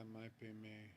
That might be me.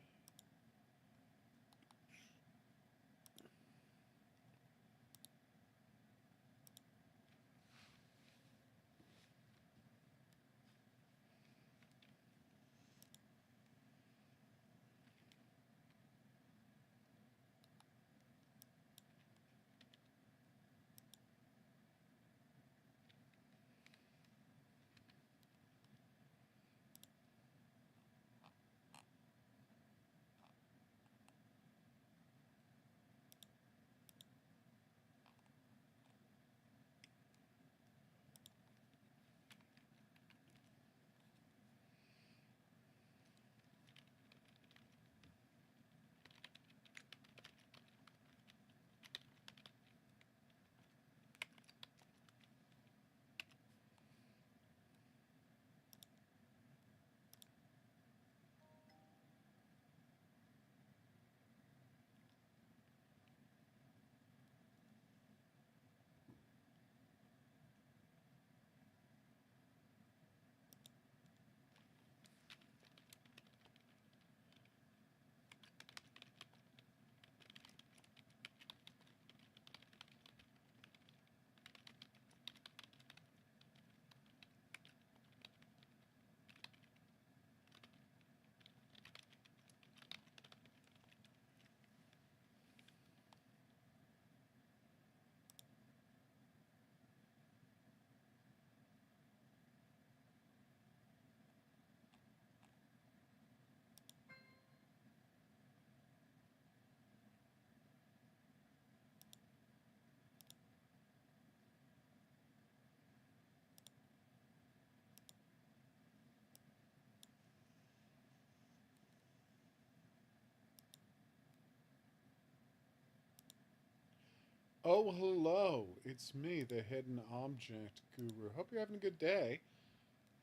Oh, hello. It's me, the Hidden Object Guru. Hope you're having a good day.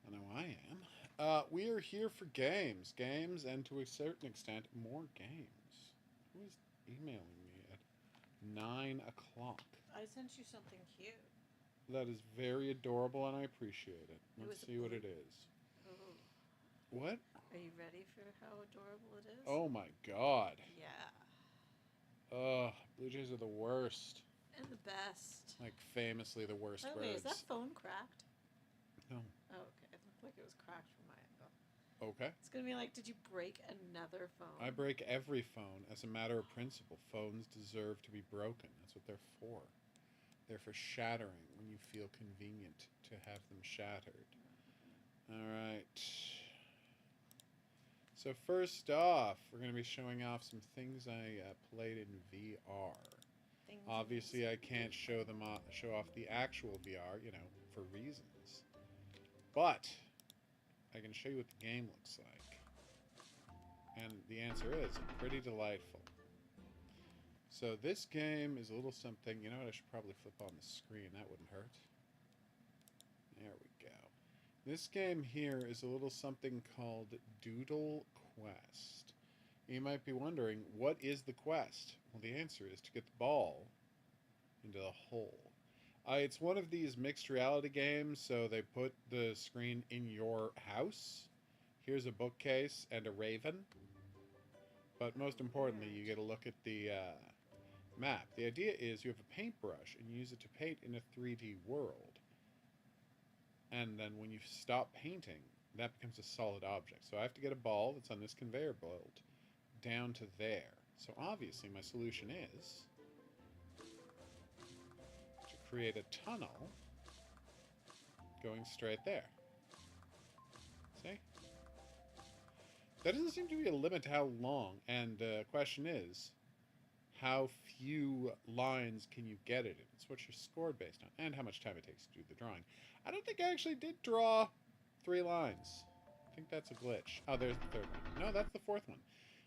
I know I am. We are here for games. Games, and to a certain extent, more games. Who is emailing me at 9 o'clock? I sent you something cute. That is very adorable, and I appreciate it. It Let's was a see what blue- it is. Oh, What? are you ready for how adorable it is? Oh my god. Yeah. Ugh, Blue Jays are the worst. And the best. Like, famously the worst By the way, is that birds. phone cracked? No. Oh, okay. It looked like it was cracked from my angle. Okay. It's gonna be like, did you break another phone? I break every phone as a matter of principle. Phones deserve to be broken. That's what they're for. They're for shattering when you feel convenient to have them shattered. Alright. So first off, we're going to be showing off some things I played in VR. Things Obviously, I can't show off the actual VR, you know, for reasons. But I can show you what the game looks like. And the answer is pretty delightful. So this game is a little something. You know what? I should probably flip on the screen. That wouldn't hurt. There we go. This game here is a little something called Doodle Quest. You might be wondering, what is the quest? Well, the answer is to get the ball into the hole. It's one of these mixed reality games, so they put the screen in your house. Here's a bookcase and a raven. But most importantly, you get a look at the map. The idea is you have a paintbrush and you use it to paint in a 3D world. And then when you stop painting, that becomes a solid object. So I have to get a ball that's on this conveyor belt down to there. So obviously my solution is to create a tunnel going straight there. See? There doesn't seem to be a limit to how long, and the question is, how few lines can you get it in? It's what you're scored based on, and how much time it takes to do the drawing. I don't think I actually did draw 3 lines. I think that's a glitch. Oh, there's the third one. No, that's the fourth one.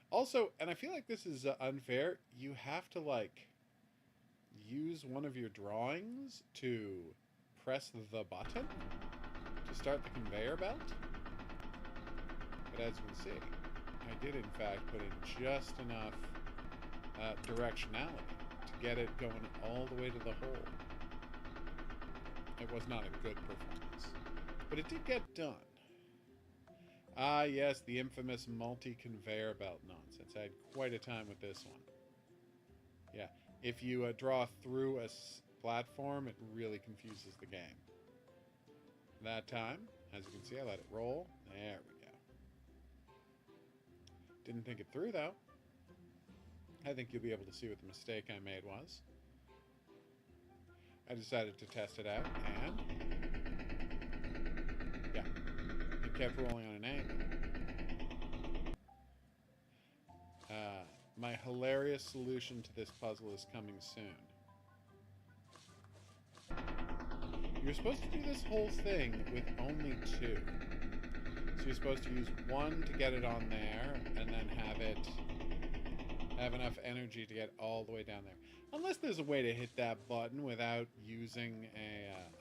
Also, and I feel like this is unfair, you have to, like, use one of your drawings to press the button to start the conveyor belt. But as you can see, I did in fact put in just enough directionality to get it going all the way to the hole. It was not a good performance, but it did get done. Ah, yes, the infamous multi-conveyor belt nonsense. I had quite a time with this one. Yeah, if you draw through a platform, it really confuses the game. That time, as you can see, I let it roll. There we go. Didn't think it through, though. I think you'll be able to see what the mistake I made was. I decided to test it out, and yeah, it kept rolling on an angle. My hilarious solution to this puzzle is coming soon. You're supposed to do this whole thing with only 2. So you're supposed to use 1 to get it on there, and then have enough energy to get all the way down there. Unless there's a way to hit that button without using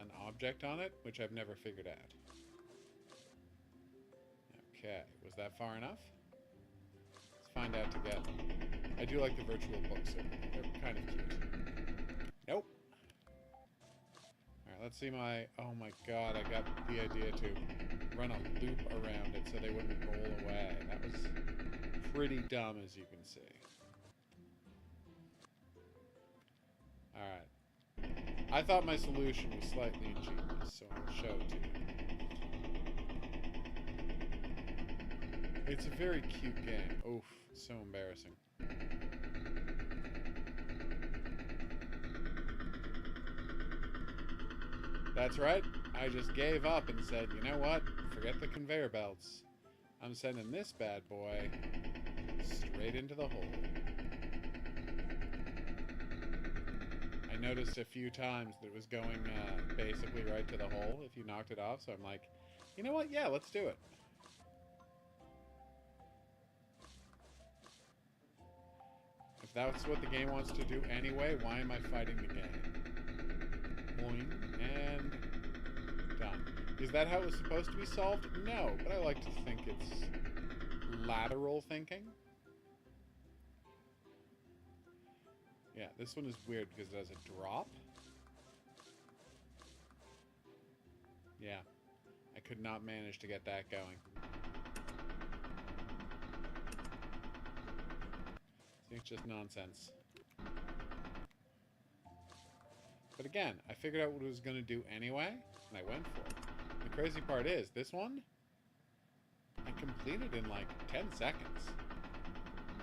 an object on it, which I've never figured out. Okay, was that far enough? Let's find out together. I do like the virtual books. They're kind of cute. Nope. Alright, let's see my... Oh my god, I got the idea to run a loop around it so they wouldn't roll away. That was pretty dumb, as you can see. Alright. I thought my solution was slightly ingenious, so I'll show it to you. It's a very cute game. Oof, so embarrassing. That's right. I just gave up and said, you know what? Forget the conveyor belts. I'm sending this bad boy straight into the hole. I noticed a few times that it was going basically right to the hole if you knocked it off, so I'm like, you know what? Yeah, let's do it. If that's what the game wants to do anyway, why am I fighting the game? Boing, and done. Is that how it was supposed to be solved? No, but I like to think it's lateral thinking. Yeah, this one is weird because it has a drop. Yeah, I could not manage to get that going. It's just nonsense. But again, I figured out what it was going to do anyway, and I went for it. The crazy part is, this one, I completed in like 10 seconds.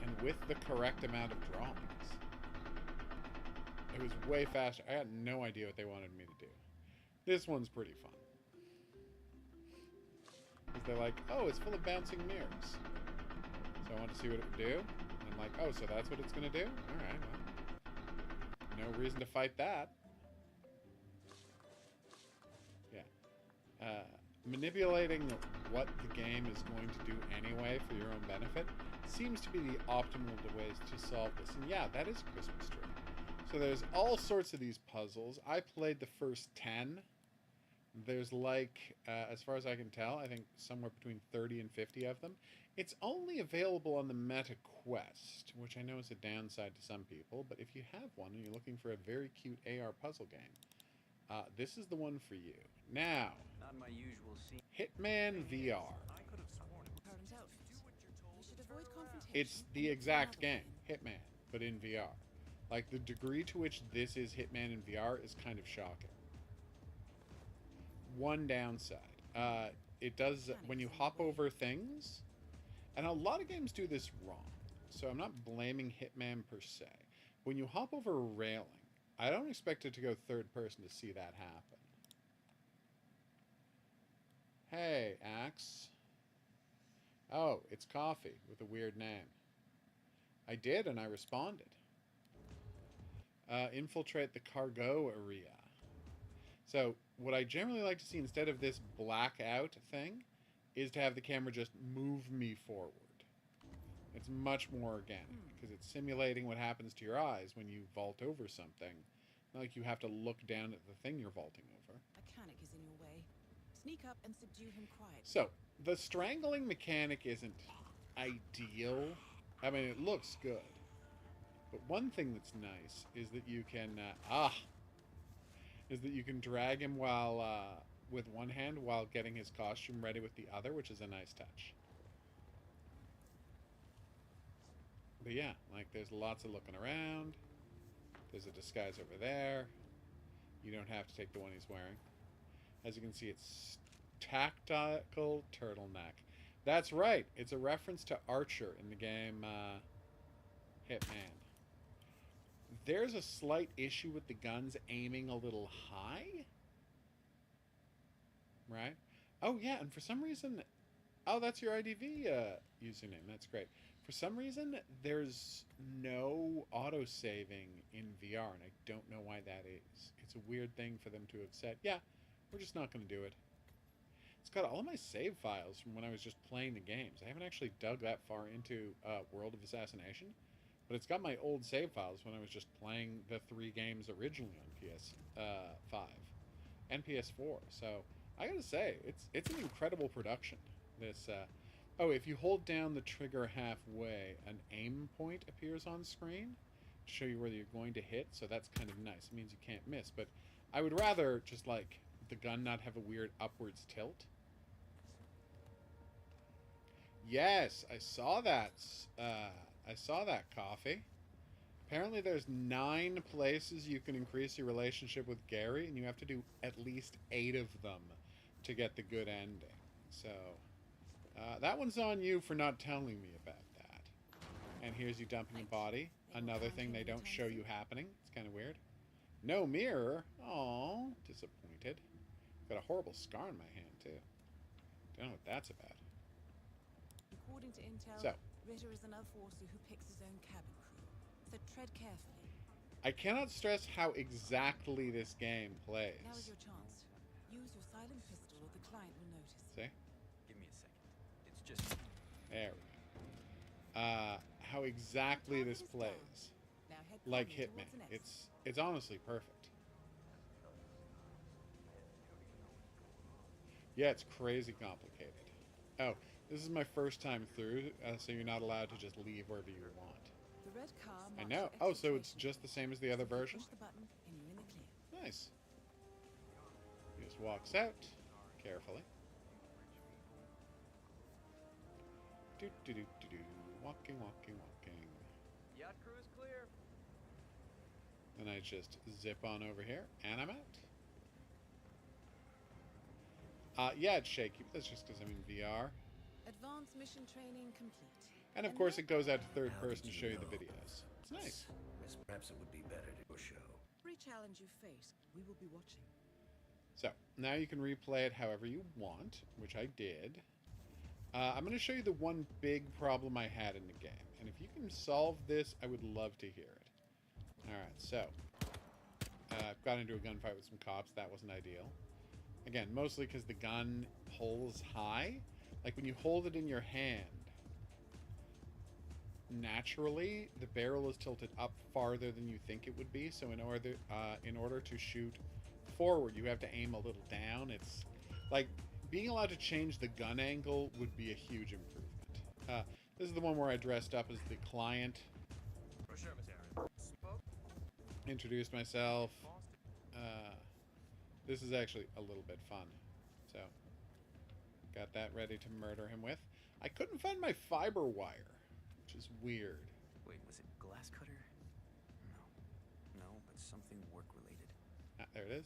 And with the correct amount of drawings. It was way faster. I had no idea what they wanted me to do. This one's pretty fun. Because they're like, oh, it's full of bouncing mirrors. So I want to see what it would do. And I'm like, oh, so that's what it's going to do? Alright, well. No reason to fight that. Yeah. Manipulating what the game is going to do anyway for your own benefit seems to be the optimal ways to solve this. And yeah, that is a Christmas tree. So there's all sorts of these puzzles. I played the first 10. There's like, as far as I can tell, I think somewhere between 30 and 50 of them. It's only available on the Meta Quest, which I know is a downside to some people, but if you have one and you're looking for a very cute AR puzzle game, this is the one for you. Now, Not my usual scene. Hitman VR. I could have sworn it was It's the exact game, Hitman, but in VR. Like, the degree to which this is Hitman in VR is kind of shocking. One downside. It does, when you hop over things, and a lot of games do this wrong, so I'm not blaming Hitman per se. When you hop over a railing, I don't expect it to go third person to see that happen. Hey, Axe. Oh, it's Coffee with a weird name. I did, and I responded. Infiltrate the cargo area. So, what I generally like to see instead of this blackout thing is to have the camera just move me forward. It's much more organic because it's simulating what happens to your eyes when you vault over something. Not like you have to look down at the thing you're vaulting over. A mechanic is in your way. Sneak up and subdue him quietly. So, the strangling mechanic isn't ideal. I mean, it looks good. But one thing that's nice is that you can, drag him while, with one hand while getting his costume ready with the other, which is a nice touch. But yeah, like there's lots of looking around. There's a disguise over there. You don't have to take the one he's wearing. As you can see, it's tactical turtleneck. That's right. It's a reference to Archer in the game Hitman. There's a slight issue with the guns aiming a little high. Right? Oh, yeah, and for some reason... Oh, that's your IDV username. That's great. For some reason, there's no auto-saving in VR, and I don't know why that is. It's a weird thing for them to have said, yeah, we're just not going to do it. It's got all my save files from when I was just playing the games. I haven't actually dug that far into World of Assassination, but it's got my old save files when I was just playing the 3 games originally on PS5 and PS4. So I gotta say, it's an incredible production. This, oh, if you hold down the trigger halfway, an aim point appears on screen to show you whether you're going to hit. So that's kind of nice. It means you can't miss. But I would rather just like the gun not have a weird upwards tilt. Yes, I saw that. I saw that, Coffee. Apparently there's 9 places you can increase your relationship with Gary, and you have to do at least 8 of them to get the good ending. So, that one's on you for not telling me about that. And here's you dumping a body. Another thing they don't show you happening. It's kind of weird. No mirror. Aww, disappointed. Got a horrible scar on my hand, too. Don't know what that's about. According to intel, So, Ritter is an enforcer who picks his own cabin crew. So tread carefully. I cannot stress how exactly this game plays. Now is your chance. Use your silent pistol or the client will notice. See? Give me a second. It's just... There we go. How exactly this plays. Now head Like calmly Hitman. towards an exit. It's honestly perfect. Yeah, it's crazy complicated. Oh, this is my first time through, so you're not allowed to just leave wherever you want. The red car I marks know. your Oh, exit so it's station. just the same as the other version? Push the button and you're in the clear. Nice. He just walks out carefully. Do. Walking. Yacht crew is clear. Then I just zip on over here, and I'm out. Yeah, it's shaky, but that's just because I'm in VR. Advanced mission training complete. And of course, it goes out to third person to show you the videos. It's nice. Perhaps it would be better to go show. Every challenge you face, we will be watching. So, now you can replay it however you want, which I did. I'm going to show you the one big problem I had in the game. And if you can solve this, I would love to hear it. Alright, so. I've got into a gunfight with some cops. That wasn't ideal. Again, mostly because the gun pulls high. Like when you hold it in your hand, naturally the barrel is tilted up farther than you think it would be. So in order to shoot forward, you have to aim a little down. It's like being allowed to change the gun angle would be a huge improvement. This is the one where I dressed up as the client, For sure, Miss Aaron. Spoke. introduced myself. This is actually a little bit fun. So, got that ready to murder him with. I couldn't find my fiber wire, which is weird. Wait, was it glass cutter? No, but something work related. Ah, there it is.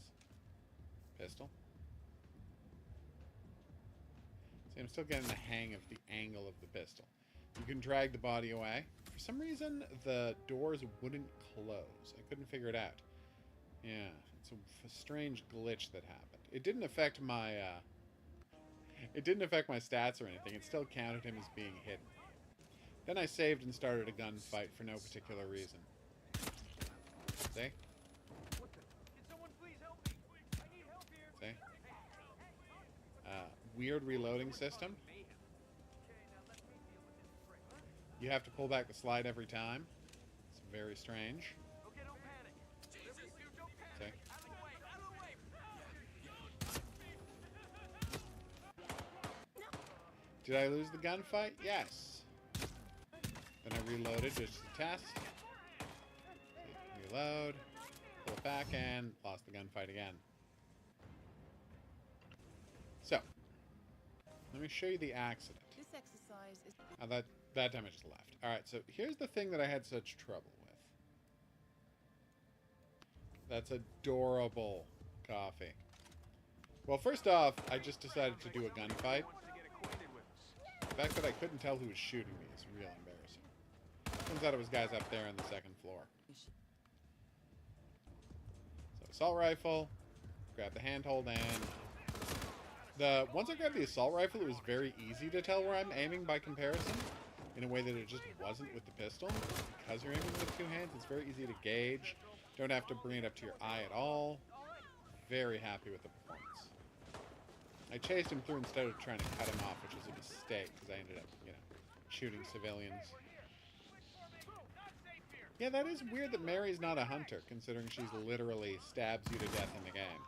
Pistol. See, I'm still getting the hang of the angle of the pistol. You can drag the body away. For some reason, the doors wouldn't close. I couldn't figure it out. Yeah, it's a strange glitch that happened. It didn't affect my, stats or anything. It still counted him as being hidden. Then I saved and started a gunfight for no particular reason. See? What the? Can someone please help me? I need help here. See? Weird reloading system. Okay, now let me deal with this prick. You have to pull back the slide every time. It's very strange. Okay, don't panic. Jesus, dude, don't See? panic. Out of the way, out of the way. Did I lose the gunfight? Yes. Then I reloaded just to test. Reload. Pull it back and lost the gunfight again. So, let me show you the accident. This exercise is... That time I just left. Alright, so here's the thing that I had such trouble with. That's adorable coffee. Well, first off, I just decided to do a gunfight. The fact that I couldn't tell who was shooting me is real embarrassing. Turns out it was guys up there on the second floor. So, assault rifle. Grab the handhold and... Once I grabbed the assault rifle, it was very easy to tell where I'm aiming by comparison. In a way that it just wasn't with the pistol. Because you're aiming with two hands, it's very easy to gauge. Don't have to bring it up to your eye at all. Very happy with the performance. I chased him through instead of trying to cut him off, which was a mistake, because I ended up, shooting civilians. Yeah, that is weird that Mary's not a hunter, considering she's literally stabs you to death in the game.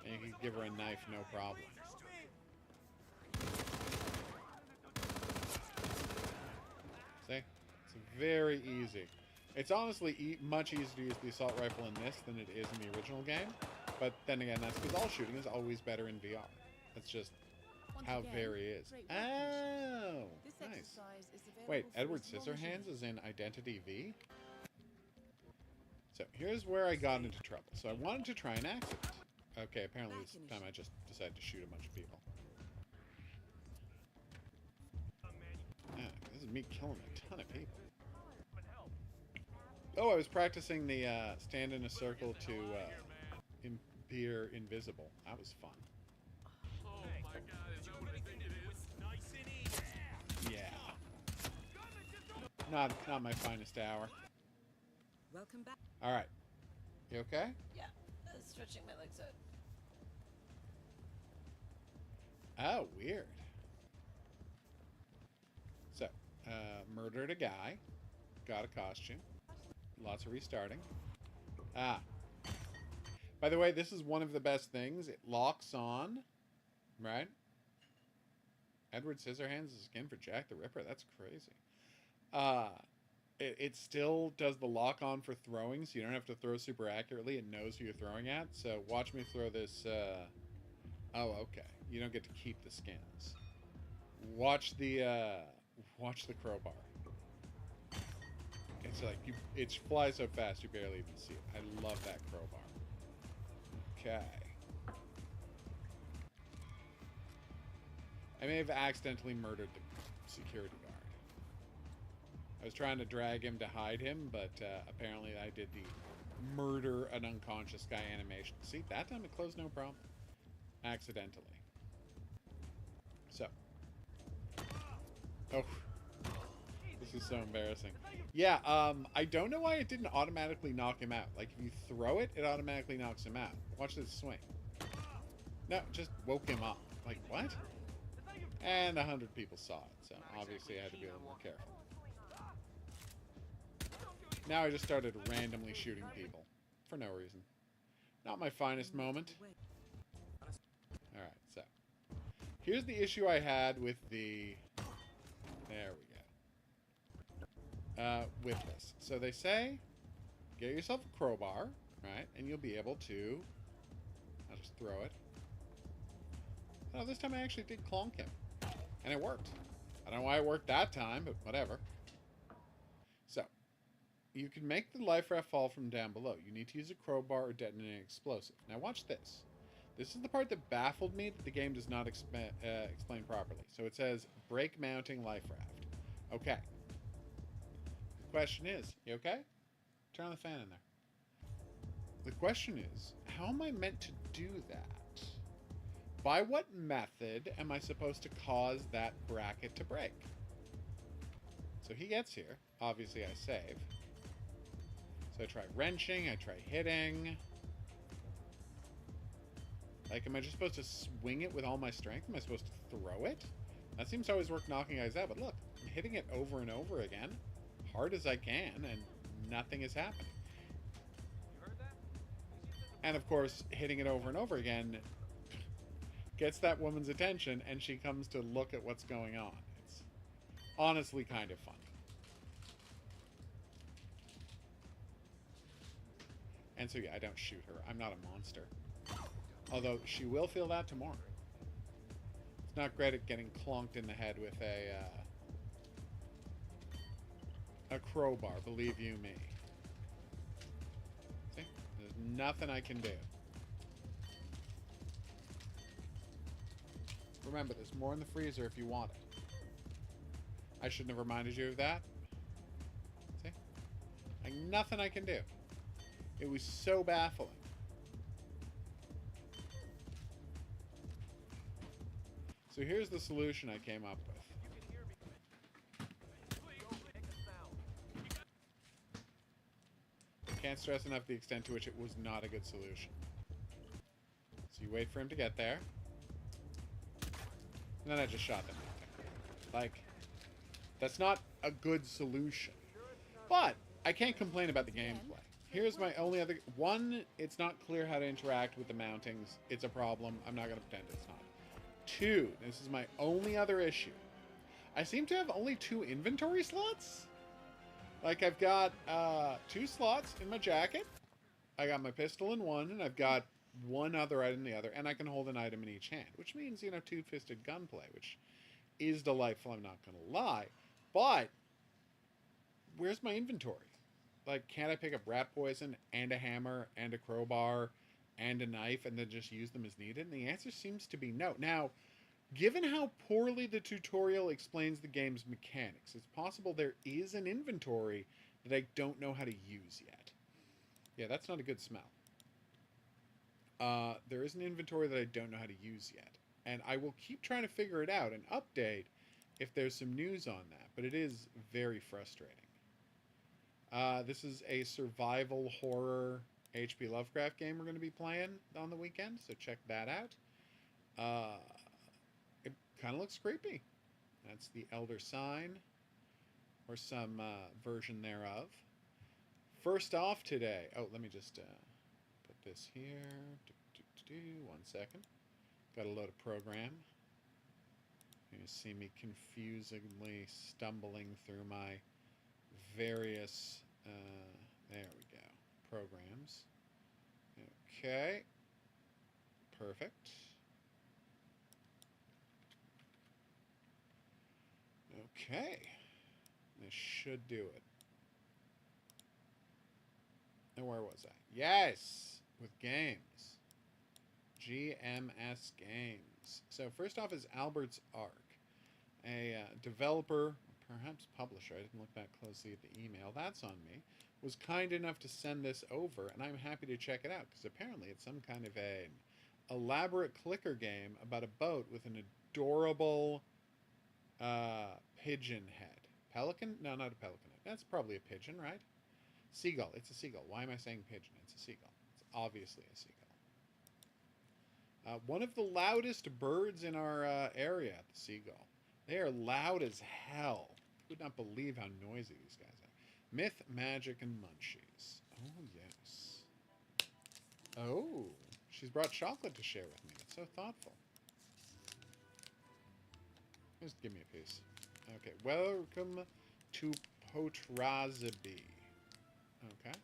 And you can give her a knife, no problem. See? It's very easy. It's honestly much easier to use the assault rifle in this than it is in the original game. But then again, that's because all shooting is always better in VR. That's just how very is. Oh, nice. Wait, Edward Scissorhands is in Identity V? So here's where I got into trouble. So I wanted to try an accident. Okay, apparently this time I just decided to shoot a bunch of people. This is me killing a ton of people. Oh, I was practicing the stand in a circle to appear invisible. That was fun. Yeah. Not my finest hour. Welcome back. All right. You okay? Yeah, I was stretching my legs out. Oh, weird. So, murdered a guy. Got a costume. Lots of restarting. Ah. By the way, this is one of the best things. It locks on. Right? Edward Scissorhands is skin for Jack the Ripper. That's crazy. It still does the lock on for throwing, so you don't have to throw super accurately. It knows who you're throwing at. So watch me throw this. Oh, okay. You don't get to keep the skins. Watch the crowbar. It's like it flies so fast you barely even see it. I love that crowbar. Okay. I may have accidentally murdered the security guard. I was trying to drag him to hide him, but apparently I did the murder an unconscious guy animation. See, that time it closed no problem. Accidentally. So. Oh. This is so embarrassing. Yeah, I don't know why it didn't automatically knock him out. Like, if you throw it, it automatically knocks him out. Watch this swing. No, it just woke him up. Like, what? And 100 people saw it, so obviously I had to be a little more careful. Now I just started randomly shooting people. For no reason. Not my finest moment. Alright, so. Here's the issue I had with the... There we go. With this. So they say, get yourself a crowbar, right? And you'll be able to... I'll just throw it. No, this time I actually did clonk him. And it worked. I don't know why it worked that time, but whatever. So, you can make the life raft fall from down below. You need to use a crowbar or detonate an explosive. Now watch this. This is the part that baffled me that the game does not explain properly. So it says, brake mounting life raft. Okay. The question is, you okay? Turn on the fan in there. The question is, how am I meant to do that? By what method am I supposed to cause that bracket to break? So he gets here. Obviously, I save. So I try wrenching. I try hitting. Like, am I just supposed to swing it with all my strength? Am I supposed to throw it? That seems to always work knocking guys out. But look, I'm hitting it over and over again. Hard as I can. And nothing is happening. And, of course, hitting it over and over again... gets that woman's attention, and she comes to look at what's going on. It's honestly kind of fun. And so, yeah, I don't shoot her. I'm not a monster. Although, she will feel that tomorrow. It's not great at getting clonked in the head with a a crowbar, believe you me. See? There's nothing I can do. Remember, there's more in the freezer if you want it. I shouldn't have reminded you of that. See? Like, nothing I can do. It was so baffling. So here's the solution I came up with. I can't stress enough the extent to which it was not a good solution. So you wait for him to get there. And then I just shot them. Like, that's not a good solution. But I can't complain about the gameplay. Here's my only other... One, it's not clear how to interact with the mountings. It's a problem. I'm not going to pretend it's not. Two, this is my only other issue. I seem to have only 2 inventory slots. Like, I've got 2 slots in my jacket. I got my pistol in one, and I've got one other item in the other, and I can hold an item in each hand, which means, you know, two-fisted gunplay, which is delightful, I'm not going to lie. But, where's my inventory? Like, can't I pick up rat poison, and a hammer, and a crowbar, and a knife, and then just use them as needed? And the answer seems to be no. Now, given how poorly the tutorial explains the game's mechanics, it's possible there is an inventory that I don't know how to use yet. Yeah, that's not a good smell. There is an inventory that I don't know how to use yet. And I will keep trying to figure it out and update if there's some news on that. But it is very frustrating. This is a survival horror H.P. Lovecraft game we're going to be playing on the weekend, so check that out. It kind of looks creepy. That's the Elder Sign, or some version thereof. First off today... Oh, let me just put this here. 1 second. Got to load a program. You see me confusingly stumbling through my various... there we go. Programs. Okay. Perfect. Okay. This should do it. And where was I? Yes! With games. GMS Games. So first off is Albert's Ark. A developer, perhaps publisher, I didn't look that closely at the email, that's on me, was kind enough to send this over, and I'm happy to check it out, because apparently it's some kind of an elaborate clicker game about a boat with an adorable pigeon head. Pelican? No, not a pelican head. That's probably a pigeon, right? Seagull. It's a seagull. Why am I saying pigeon? It's a seagull. It's obviously a seagull. One of the loudest birds in our area, the seagull. They are loud as hell. You would not believe how noisy these guys are. Myth, magic, and munchies. Oh, yes. Oh, she's brought chocolate to share with me. That's so thoughtful. Just give me a piece. Okay, welcome to Potrazabi. Okay.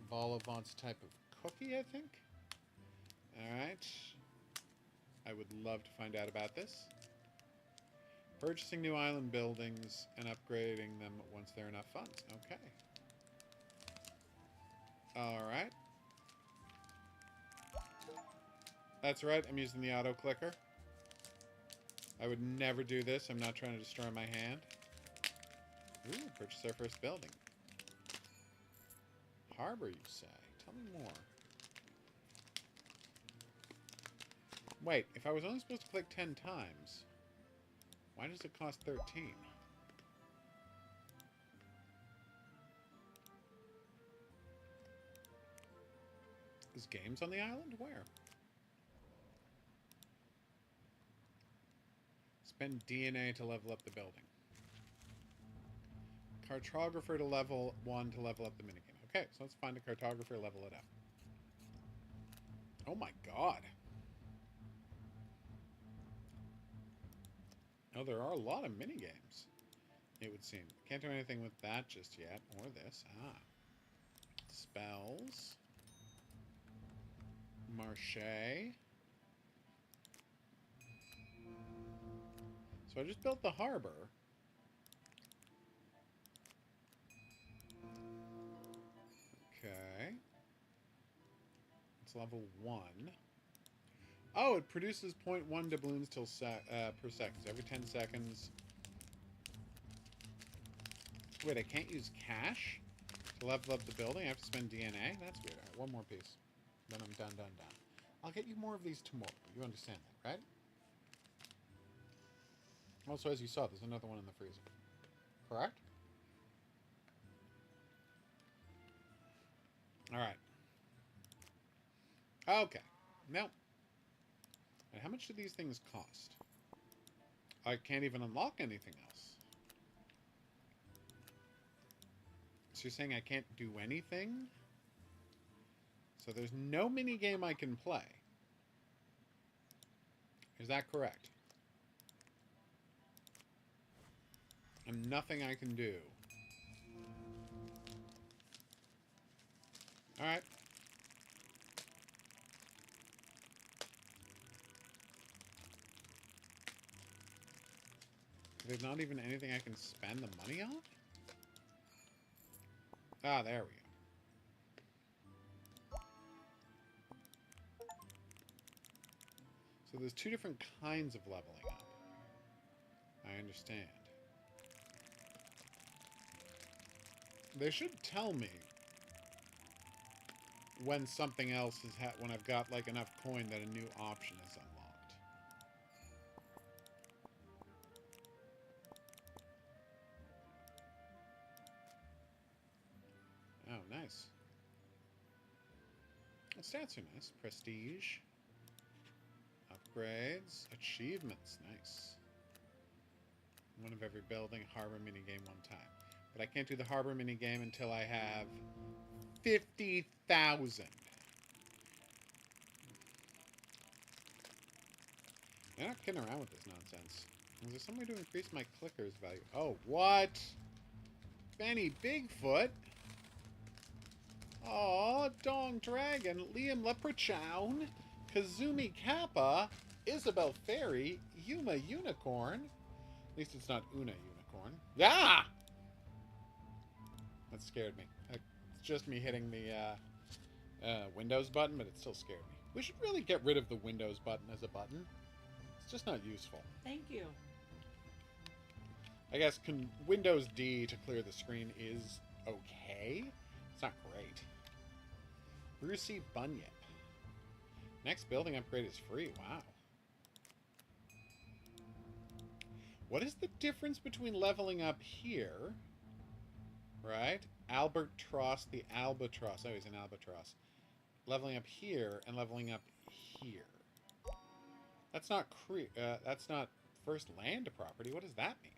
Vol-au-vent's type of cookie, I think. Alright. I would love to find out about this. Purchasing new island buildings and upgrading them once there are enough funds. Okay. Alright. That's right, I'm using the auto clicker. I would never do this. I'm not trying to destroy my hand. Ooh, purchase our first building. Harbor, you say? Tell me more. Wait, if I was only supposed to click 10 times, why does it cost 13? Is games on the island? Where? Spend DNA to level up the building. Cartographer to level 1 to level up the minigame. Okay, so let's find a cartographer, level it up. Oh my god. Oh, there are a lot of minigames, it would seem. Can't do anything with that just yet, or this. Ah. Spells. Marche. So I just built the harbor. It's level 1. Oh, it produces 0.1 doubloons per second. So every 10 seconds. Wait, I can't use cash to level up the building? I have to spend DNA? That's weird. Alright, one more piece. Then I'm done. I'll get you more of these tomorrow. You understand that, right? Also, as you saw, there's another one in the freezer. Correct? Alright. Okay. Now, and how much do these things cost? I can't even unlock anything else. So you're saying I can't do anything? So there's no mini game I can play. Is that correct? And nothing I can do. Alright. There's not even anything I can spend the money on? Ah, there we go. So there's two different kinds of leveling up. I understand. They should tell me when something else is when I've got like enough coin that a new option is unlocked. Oh, nice. Well, stats are nice. Prestige. Upgrades. Achievements. Nice. One of every building. Harbor minigame one time. But I can't do the harbor minigame until I have 50,000. They're not kidding around with this nonsense. Is there some way to increase my clicker's value? Oh, what? Benny Bigfoot? Aw, Dong Dragon, Liam Leprechaun, Kazumi Kappa, Isabel Fairy, Yuma Unicorn. At least it's not Una Unicorn. Yeah! That scared me. It's just me hitting the Windows button, but it still scared me. We should really get rid of the Windows button as a button. It's just not useful. Thank you. I guess Windows D to clear the screen is okay. It's not great. Brucey Bunyip. Next building upgrade is free. Wow. What is the difference between leveling up here, right? Albatross, the Albatross. Oh, he's an Albatross. Leveling up here and leveling up here. That's not first land property. What does that mean?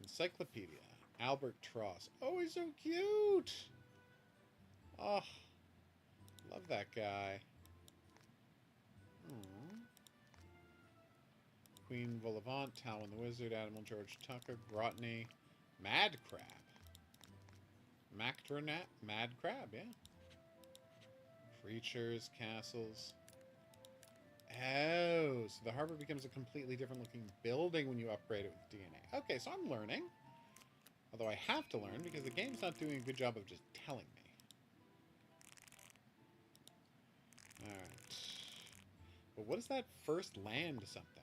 Encyclopedia. Albert Tross. Oh, he's so cute! Oh, love that guy. Aww. Queen Volivant, Talwyn the Wizard, Admiral George Tucker, Grotney, Mad Crab. Macdronat, Mad Crab, yeah. Creatures, castles. Oh, so the harbor becomes a completely different looking building when you upgrade it with DNA. Okay, so I'm learning. Although I have to learn because the game's not doing a good job of just telling me. Alright. But what is that first land something?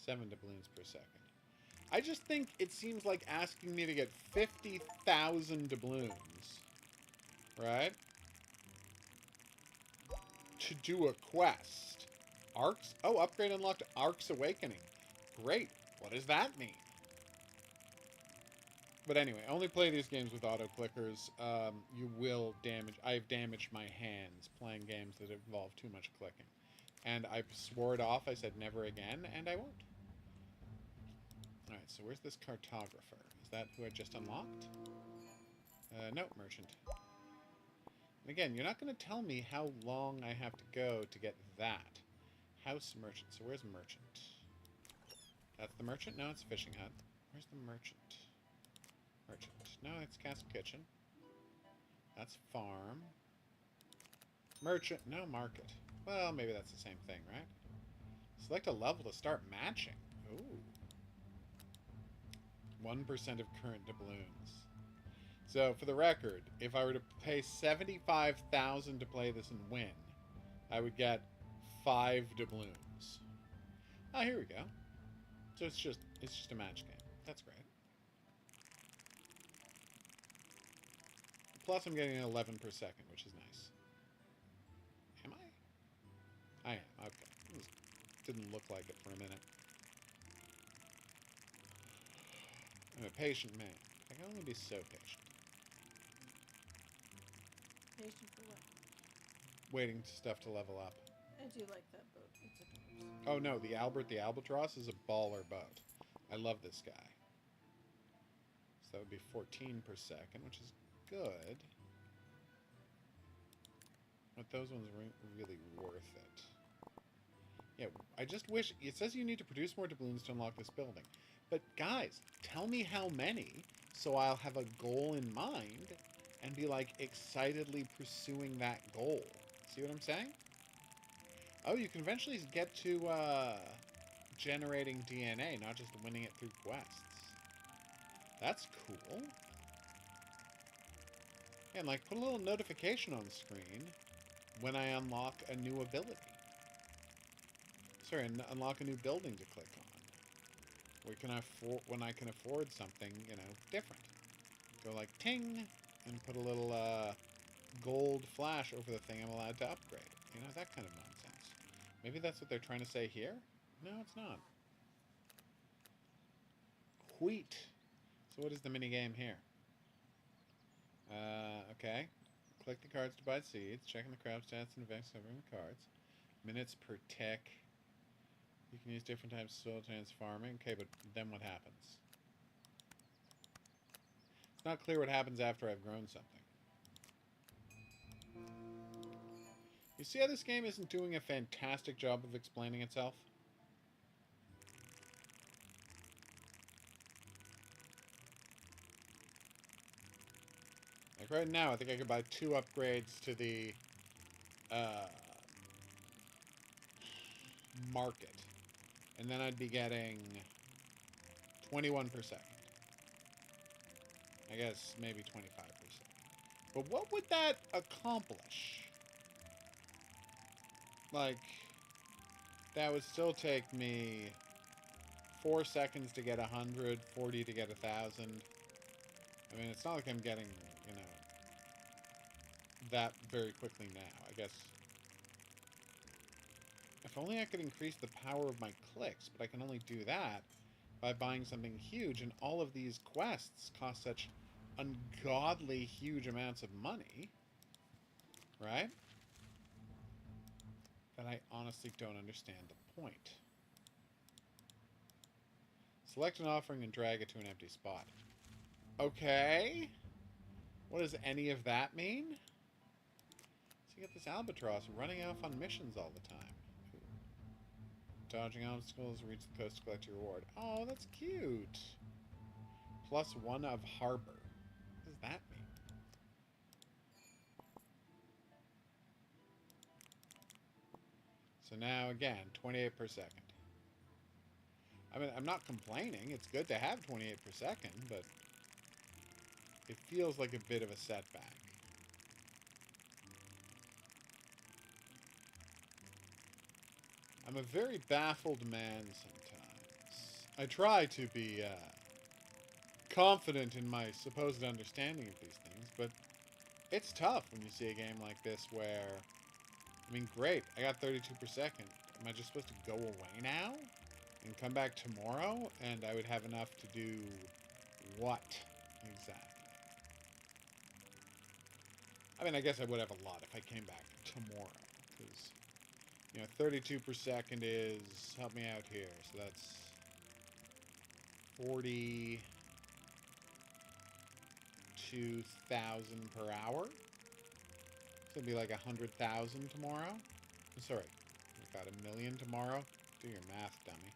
7 doubloons per second. I just think it seems like asking me to get 50,000 doubloons. Right? To do a quest. Arcs? Oh, upgrade unlocked Arcs Awakening. Great. What does that mean? But anyway, only play these games with auto-clickers. You will damage... I've damaged my hands playing games that involve too much clicking. And I swore it off. I said never again, and I won't. Alright, so where's this cartographer? Is that who I just unlocked? No, merchant. And again, you're not going to tell me how long I have to go to get that. House merchant. So where's merchant? That's the merchant? No, it's fishing hut. Where's the merchant? Merchant. No, it's Castle Kitchen. That's farm. Merchant. No, market. Well, maybe that's the same thing, right? Select a level to start matching. Ooh. 1% of current doubloons. So, for the record, if I were to pay $75,000 to play this and win, I would get 5 doubloons. Ah, here we go. So it's just a match game. That's great. Plus, I'm getting 11 per second, which is nice. Am I? I am. Okay. This didn't look like it for a minute. I'm a patient man. I can only be so patient. Patient for what? Waiting for stuff to level up. I do like that boat. It's a boat. Oh no, the Albert the Albatross is a baller boat. I love this guy. So that would be 14 per second, which is good. But those ones weren't really worth it. Yeah, I just wish... It says you need to produce more doubloons to unlock this building. But guys, tell me how many, so I'll have a goal in mind and be, like, excitedly pursuing that goal. See what I'm saying? Oh, you can eventually get to generating DNA, not just winning it through quests. That's cool. Yeah, and, like, put a little notification on the screen when I unlock a new ability. Sorry, unlock a new building to click on. When I can afford something, you know, different. Go like ting, and put a little gold flash over the thing I'm allowed to upgrade. You know, that kind of nonsense. Maybe that's what they're trying to say here? No, it's not. Wheat. So what is the mini game here? Okay. Click the cards to buy seeds. Checking the crop stats and events covering the cards. Minutes per tick. You can use different types of soil chance farming. Okay, but then what happens? It's not clear what happens after I've grown something. You see how this game isn't doing a fantastic job of explaining itself? Like right now, I think I could buy 2 upgrades to the market. And then I'd be getting 21 per second. I guess maybe 25 per second. But what would that accomplish? Like, that would still take me 4 seconds to get 100, 40 to get 1,000. I mean, it's not like I'm getting, you know, that very quickly now. I guess if only I could increase the power of my clicks, but I can only do that by buying something huge, and all of these quests cost such ungodly huge amounts of money, right? That I honestly don't understand the point. Select an offering and drag it to an empty spot. Okay. What does any of that mean? So you get this albatross running off on missions all the time. Dodging obstacles, reach the coast to collect your reward. Oh, that's cute. +1 of harbor. What does that mean? So now, again, 28 per second. I mean, I'm not complaining. It's good to have 28 per second, but it feels like a bit of a setback. I'm a very baffled man sometimes. I try to be confident in my supposed understanding of these things, but it's tough when you see a game like this where, I mean, great, I got 32 per second. Am I just supposed to go away now and come back tomorrow? And I would have enough to do what exactly? I mean, I guess I would have a lot if I came back tomorrow, because, you know, 32 per second is, help me out here, so that's 42,000 per hour. So it'd be like 100,000 tomorrow. Sorry, we got 1,000,000 tomorrow. Do your math, dummy.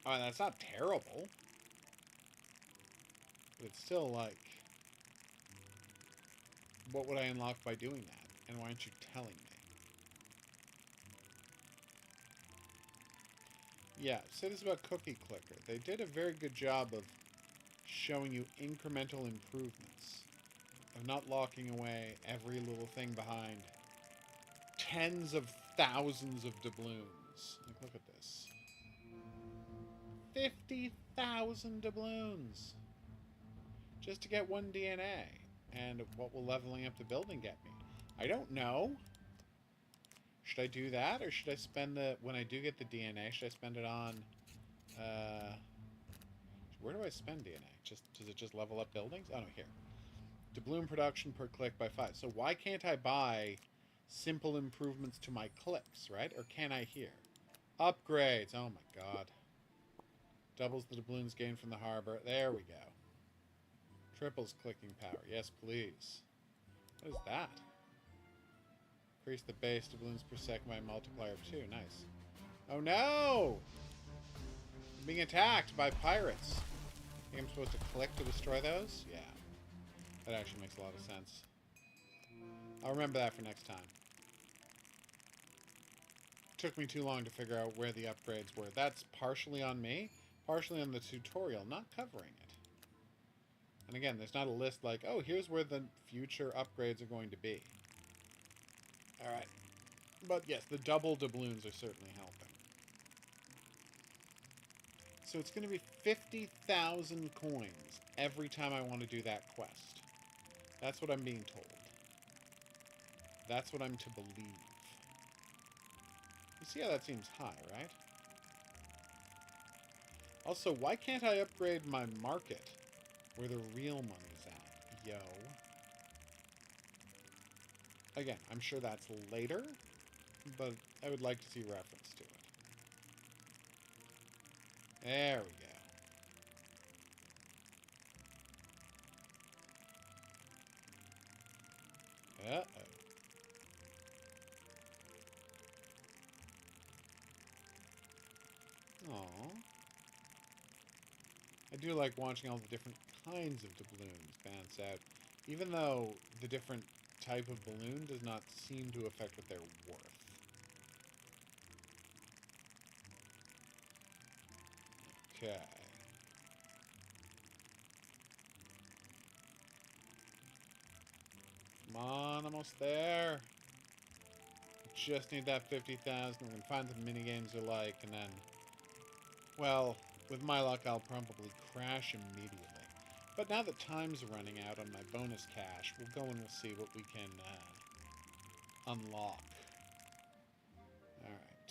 Oh, that's not terrible. But it's still like, what would I unlock by doing that? And why aren't you telling me? Yeah, say this about Cookie Clicker. They did a very good job of showing you incremental improvements. Of not locking away every little thing behind tens of thousands of doubloons. Like, look at this. 50,000 doubloons. Just to get one DNA. And what will leveling up the building get me? I don't know. Should I do that? Or should I spend the... When I do get the DNA, should I spend it on... where do I spend DNA? Does it just level up buildings? Oh, no, here. Doubloon production per click by 5. So why can't I buy simple improvements to my clicks, right? Or can I here? Upgrades. Oh, my God. Doubles the doubloons gained from the harbor. There we go. Triples clicking power. Yes, please. What is that? Increase the base doubloons per second by a multiplier of 2. Nice. Oh, no! I'm being attacked by pirates. I think I'm supposed to click to destroy those? Yeah. That actually makes a lot of sense. I'll remember that for next time. Took me too long to figure out where the upgrades were. That's partially on me, partially on the tutorial, not covering it. And again, there's not a list like, oh, here's where the future upgrades are going to be. Alright. But yes, the double doubloons are certainly helping. So it's going to be 50,000 coins every time I want to do that quest. That's what I'm being told. That's what I'm to believe. You see how that seems high, right? Also, why can't I upgrade my market where the real money's at? Yo. Again, I'm sure that's later, but I would like to see reference to it. There we go. Uh-oh. Aww. I do like watching all the different kinds of doubloons bounce out, even though the different type of balloon does not seem to affect what they're worth. Okay. Come on, almost there. Just need that 50,000. We're going to find what the minigames are like, and then, well, with my luck, I'll probably crash immediately. But now that time's running out on my bonus cash, we'll go and we'll see what we can unlock. Alright.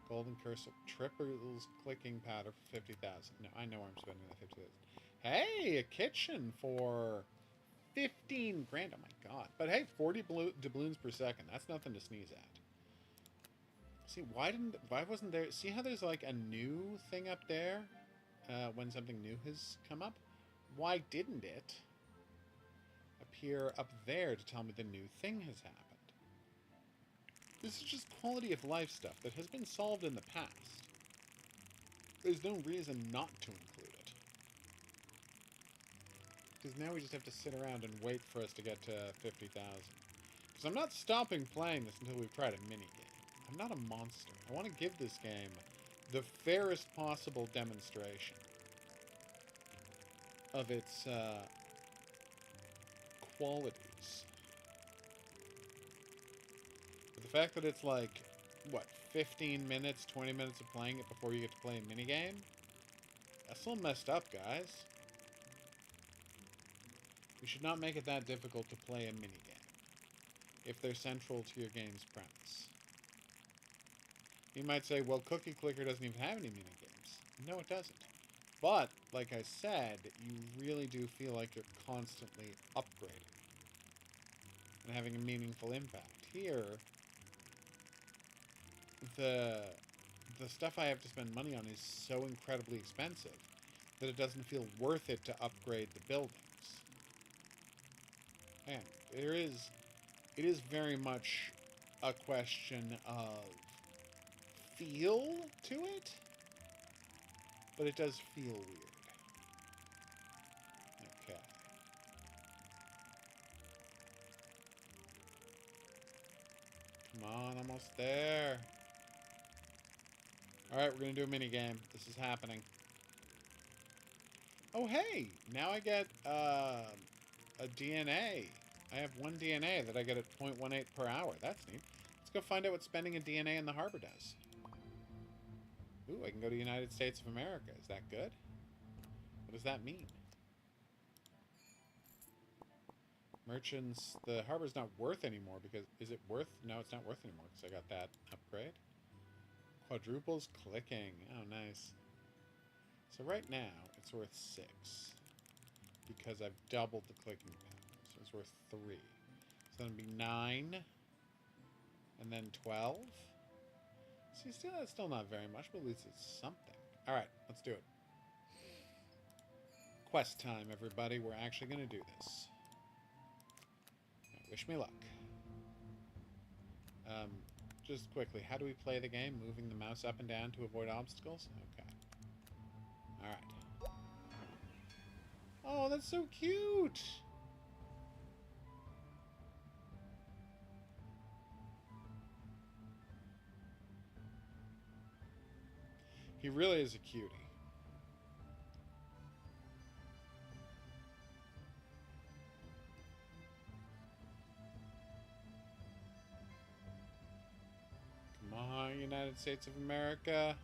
Golden cursor. Triples clicking powder for 50,000. No, I know where I'm spending that 50,000. Hey, a kitchen for 15 grand. Oh my god. But hey, 40 doubloons per second. That's nothing to sneeze at. See, why wasn't there... See how there's like a new thing up there when something new has come up? Why didn't it appear up there to tell me the new thing has happened? This is just quality of life stuff that has been solved in the past. There's no reason not to include it. Because now we just have to sit around and wait for us to get to 50,000. Because I'm not stopping playing this until we've tried a minigame. I'm not a monster. I want to give this game the fairest possible demonstration of its qualities. But the fact that it's like, what, 15 minutes, 20 minutes of playing it before you get to play a minigame? That's a little messed up, guys. You should not make it that difficult to play a minigame if they're central to your game's premise. You might say, well, Cookie Clicker doesn't even have any minigames. No, it doesn't. But, like I said, you really do feel like you're constantly upgrading and having a meaningful impact. Here, the stuff I have to spend money on is so incredibly expensive that it doesn't feel worth it to upgrade the buildings. And it is very much a question of feel to it, but it does feel weird. Okay. Come on, almost there. Alright, we're going to do a mini game. This is happening. Oh, hey! Now I get a DNA. I have 1 DNA that I get at 0.18 per hour. That's neat. Let's go find out what spending a DNA in the harbor does. Ooh, I can go to the United States of America. Is that good? What does that mean? Merchants, the harbor's not worth anymore because... Is it worth? No, it's not worth anymore because I got that upgrade. Quadruples clicking. Oh, nice. So right now, it's worth 6. Because I've doubled the clicking power. So it's worth 3. So that'd be 9. And then 12. See, that's still not very much, but at least it's something. Alright, let's do it. Quest time, everybody. We're actually going to do this. Now, wish me luck. Just quickly, how do we play the game? Moving the mouse up and down to avoid obstacles? Okay. Alright. Oh, that's so cute! He really is a cutie. Come on, United States of America.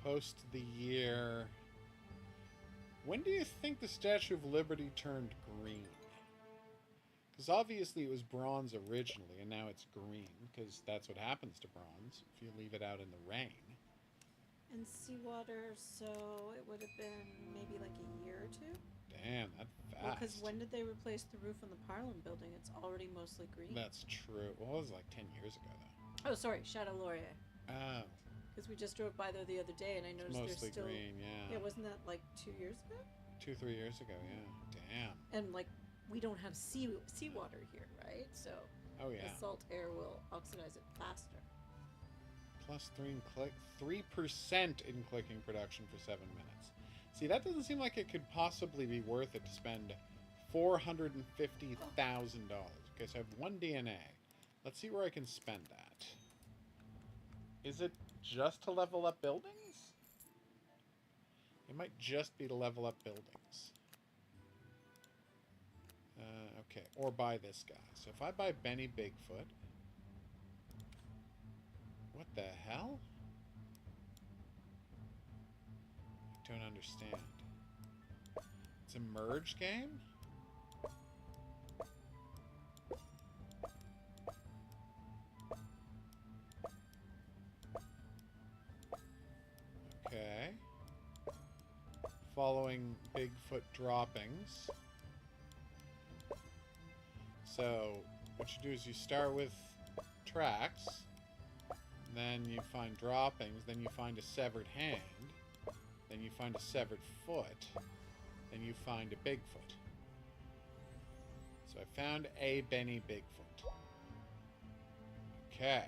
Post the year. When do you think the Statue of Liberty turned green? Because obviously it was bronze originally, and now it's green, because that's what happens to bronze if you leave it out in the rain. And seawater, so it would have been maybe like a year or 2? Damn, that's fast. Because when did they replace the roof on the Parliament building? It's already mostly green. That's true. Well, it was like 10 years ago, though. Oh, sorry, Chateau Laurier. Oh. Because we just drove by there the other day, and I noticed Mostly there's still... green, yeah. Yeah, wasn't that like 2 years ago? 2-3 years ago, yeah. Damn. And like, we don't have seawater here, right? So Oh, yeah. the salt air will oxidize it faster. Plus 3% in clicking production for 7 minutes. See, that doesn't seem like it could possibly be worth it to spend $450,000. Okay, so I have 1 DNA. Let's see where I can spend that. Is it just to level up buildings? It might just be to level up buildings. Okay, or buy this guy. So if I buy Benny Bigfoot... What the hell? I don't understand. It's a merge game? Okay. Following Bigfoot droppings. So, what you do is you start with tracks, then you find droppings, then you find a severed hand, then you find a severed foot, then you find a Bigfoot. So I found a Benny Bigfoot. Okay.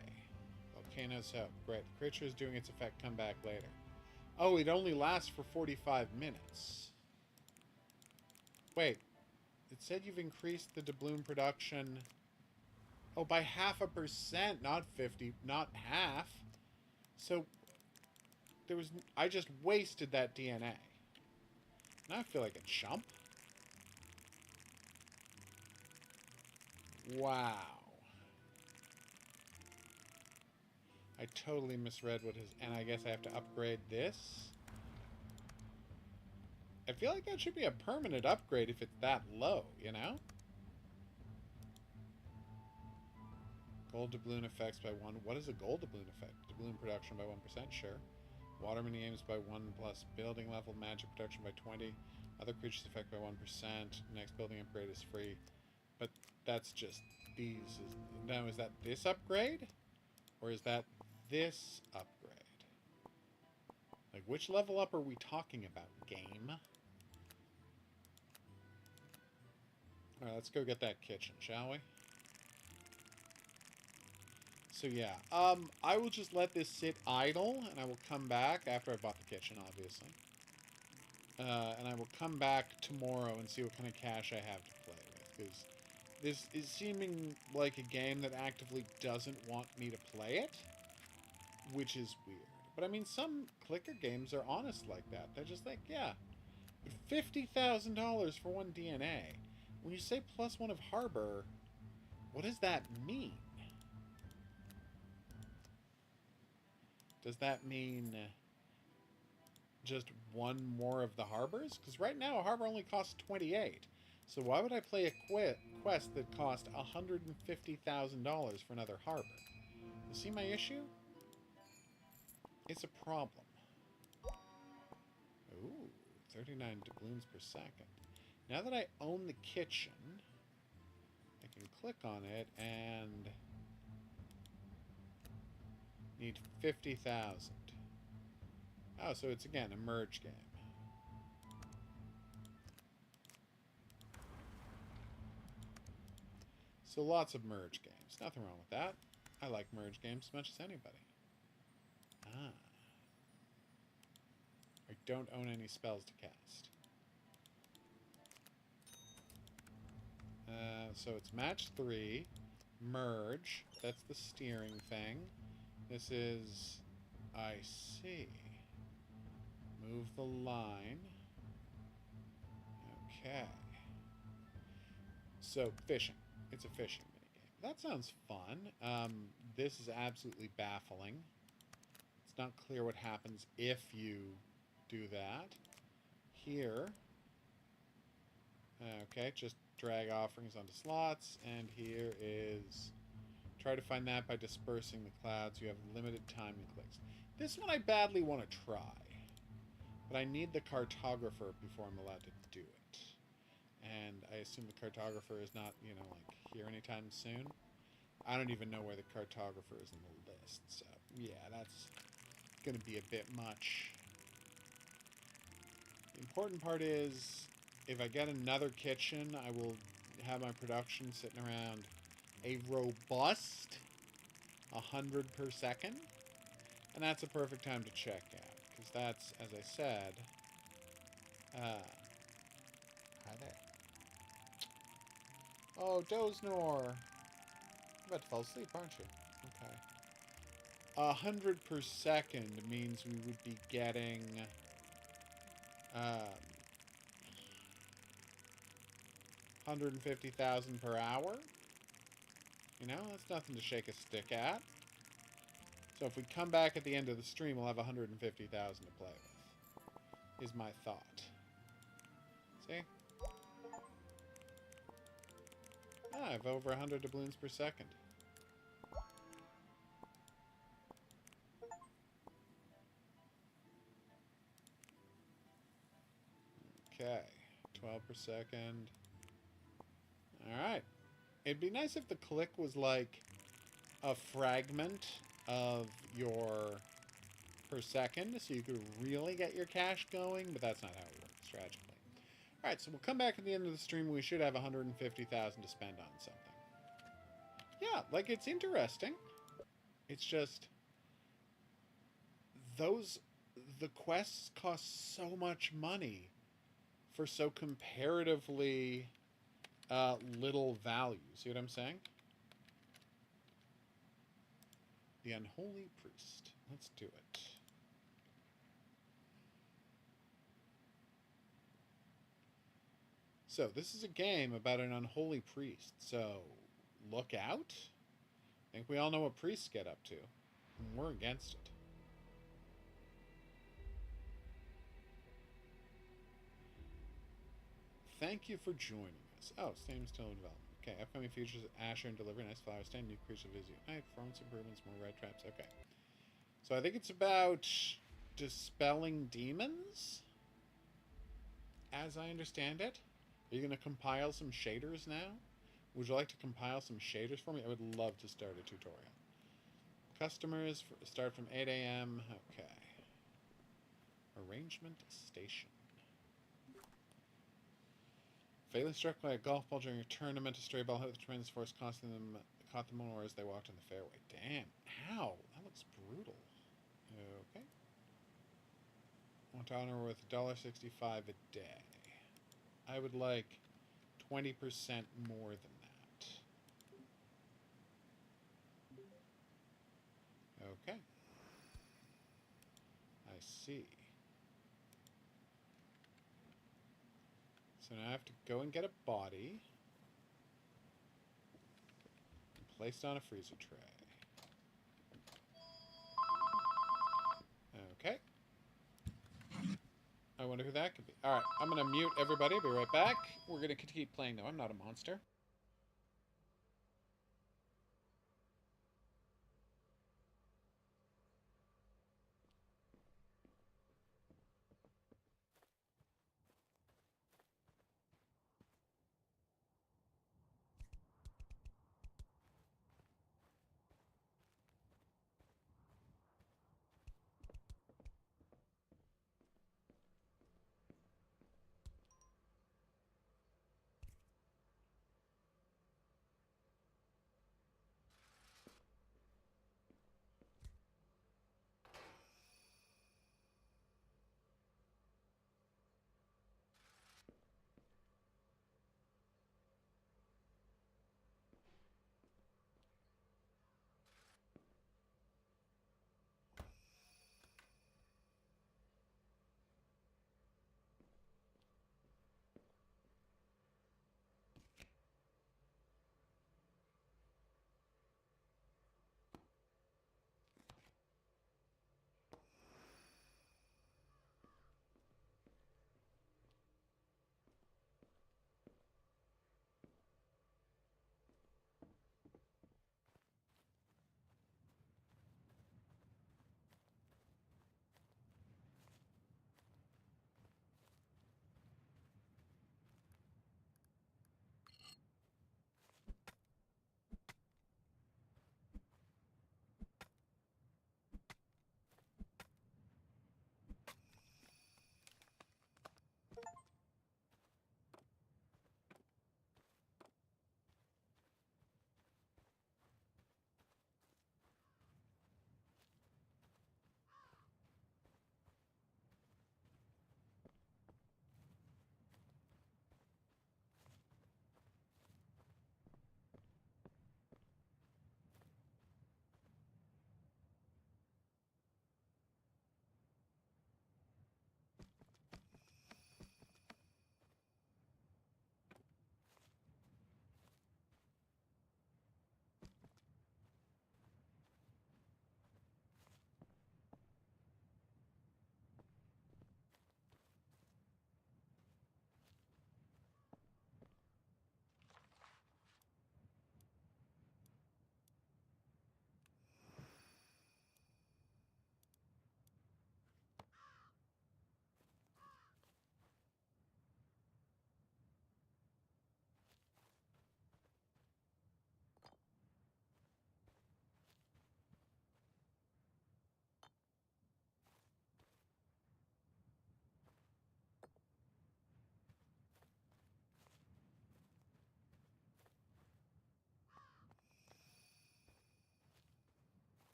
Volcano's Hope. Great. The creature is doing its effect. Come back later. Oh, it only lasts for 45 minutes. Wait. It said you've increased the doubloon production... Oh, by 0.5%, not 50, not half. So, there was... I just wasted that DNA. Now I feel like a chump. Wow. I totally misread what his... And I guess I have to upgrade this? I feel like that should be a permanent upgrade if it's that low, you know? Gold doubloon effects by 1. What is a gold doubloon effect? Doubloon production by 1%, sure. Water mini games by 1 plus. Building level magic production by 20. Other creatures effect by 1%. Next building upgrade is free. But that's just these. Now, is that this upgrade? Or is that this upgrade? Like, which level up are we talking about, game? Alright, let's go get that kitchen, shall we? So yeah, I will just let this sit idle, and I will come back after I bought the kitchen, obviously. And I will come back tomorrow and see what kind of cash I have to play with, because this is seeming like a game that actively doesn't want me to play it, which is weird. But I mean, some clicker games are honest like that. They're just like, yeah, but $50,000 for one DNA. When you say +1 of Harbor, what does that mean? Does that mean just one more of the harbors? Because right now a harbor only costs 28. So why would I play a quest that cost $150,000 for another harbor? You see my issue? It's a problem. Ooh, 39 doubloons per second. Now that I own the kitchen, I can click on it and need 50,000. Oh, so it's again a merge game. So lots of merge games. Nothing wrong with that. I like merge games as much as anybody. Ah. I don't own any spells to cast. So it's match 3. Merge. That's the steering thing. This is... I see. Move the line. Okay. So, fishing. It's a fishing minigame. That sounds fun. This is absolutely baffling. It's not clear what happens if you do that. Here. Okay, just drag offerings onto slots. And here is... Try to find that by dispersing the clouds. You have limited time and clicks. This one I badly want to try. But I need the cartographer before I'm allowed to do it. And I assume the cartographer is not, you know, like, here anytime soon. I don't even know where the cartographer is in the list. So, yeah, that's going to be a bit much. The important part is, if I get another kitchen, I will have my production sitting around a robust 100 per second. And that's a perfect time to check out. Because that's, as I said... hi there. Oh, Doznor. You're about to fall asleep, aren't you? Okay. 100 per second means we would be getting... 150,000 per hour. You know, that's nothing to shake a stick at. So if we come back at the end of the stream, we'll have 150,000 to play with. Is my thought. See? Ah, I have over 100 doubloons per second. Okay. 12 per second. Alright. It'd be nice if the click was like a fragment of your per second, so you could really get your cash going, but that's not how it works, tragically. Alright, so we'll come back at the end of the stream. We should have 150,000 to spend on something. Yeah, like, it's interesting. It's just... The quests cost so much money for so comparatively little value. See what I'm saying? The Unholy Priest. Let's do it. So, this is a game about an unholy priest. So, look out. I think we all know what priests get up to. And we're against it. Thank you for joining us. Oh, Steam still in development. Okay, upcoming features: Asher and Delivery, nice flower stand, new creature visit. Night, performance improvements, more red traps. Okay. So I think it's about dispelling demons, as I understand it. Are you going to compile some shaders now? Would you like to compile some shaders for me? I would love to start a tutorial. Customers start from 8 a.m. Okay. Arrangement station. Fatally struck by a golf ball during a tournament, a stray ball hit the tremendous force, caught them more as they walked on the fairway. Damn. How? That looks brutal. Okay. Want to honor with $1.65 a day. I would like 20% more than that. Okay. see. So now I have to go and get a body. Placed on a freezer tray. Okay. I wonder who that could be. Alright, I'm going to mute everybody. Be right back. We're going to keep playing, though. I'm not a monster.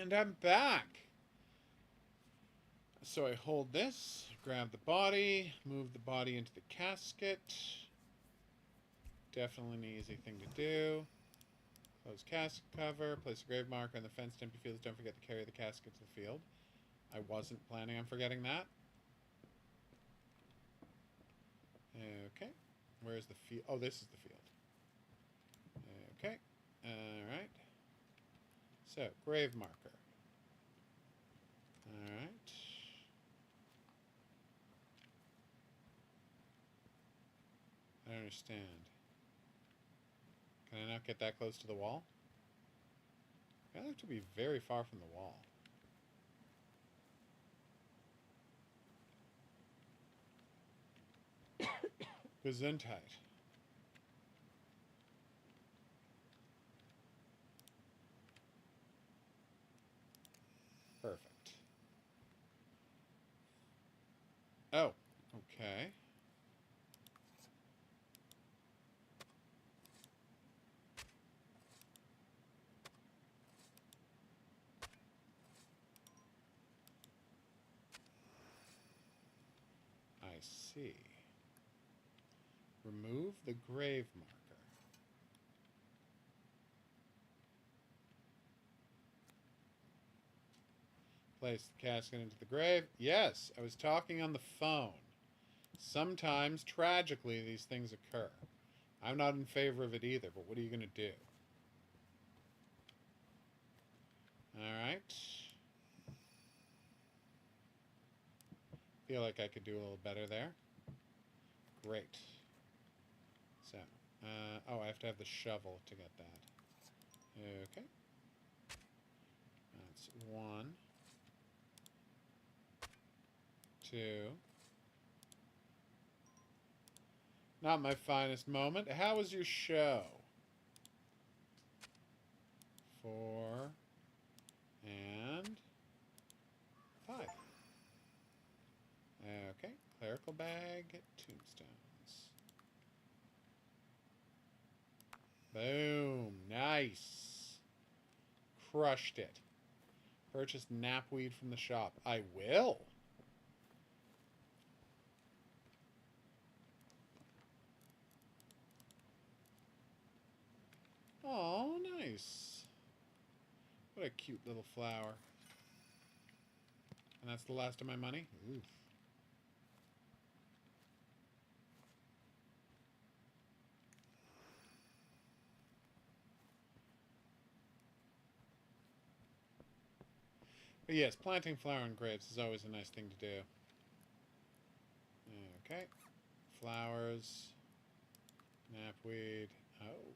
And I'm back. So I hold this, grab the body, move the body into the casket. Definitely an easy thing to do. Close casket cover, place a grave marker on the fenced empty fields. Don't forget to carry the casket to the field. I wasn't planning on forgetting that. Okay. Where's the field? Oh, this is the field. Okay. Alright. So, grave marker. Alright. understand. Can I not get that close to the wall? I have to be very far from the wall. Gesundheit. Perfect. Oh, okay. I see. Remove the grave marker. Place the casket into the grave. Yes, I was talking on the phone. Sometimes, tragically, these things occur. I'm not in favor of it either, but what are you going to do? Alright. Feel like I could do a little better there. Great. So, oh, I have to have the shovel to get that. Okay. That's 1, 2. Not my finest moment. How was your show? 4 and 5. Okay, clerical bag, tombstones. Boom, nice. Crushed it. Purchase knapweed from the shop. I will. Oh, nice. What a cute little flower. And that's the last of my money? Oof. But yes, planting flower in graves is always a nice thing to do. Okay. Flowers. Knapweed. Oh.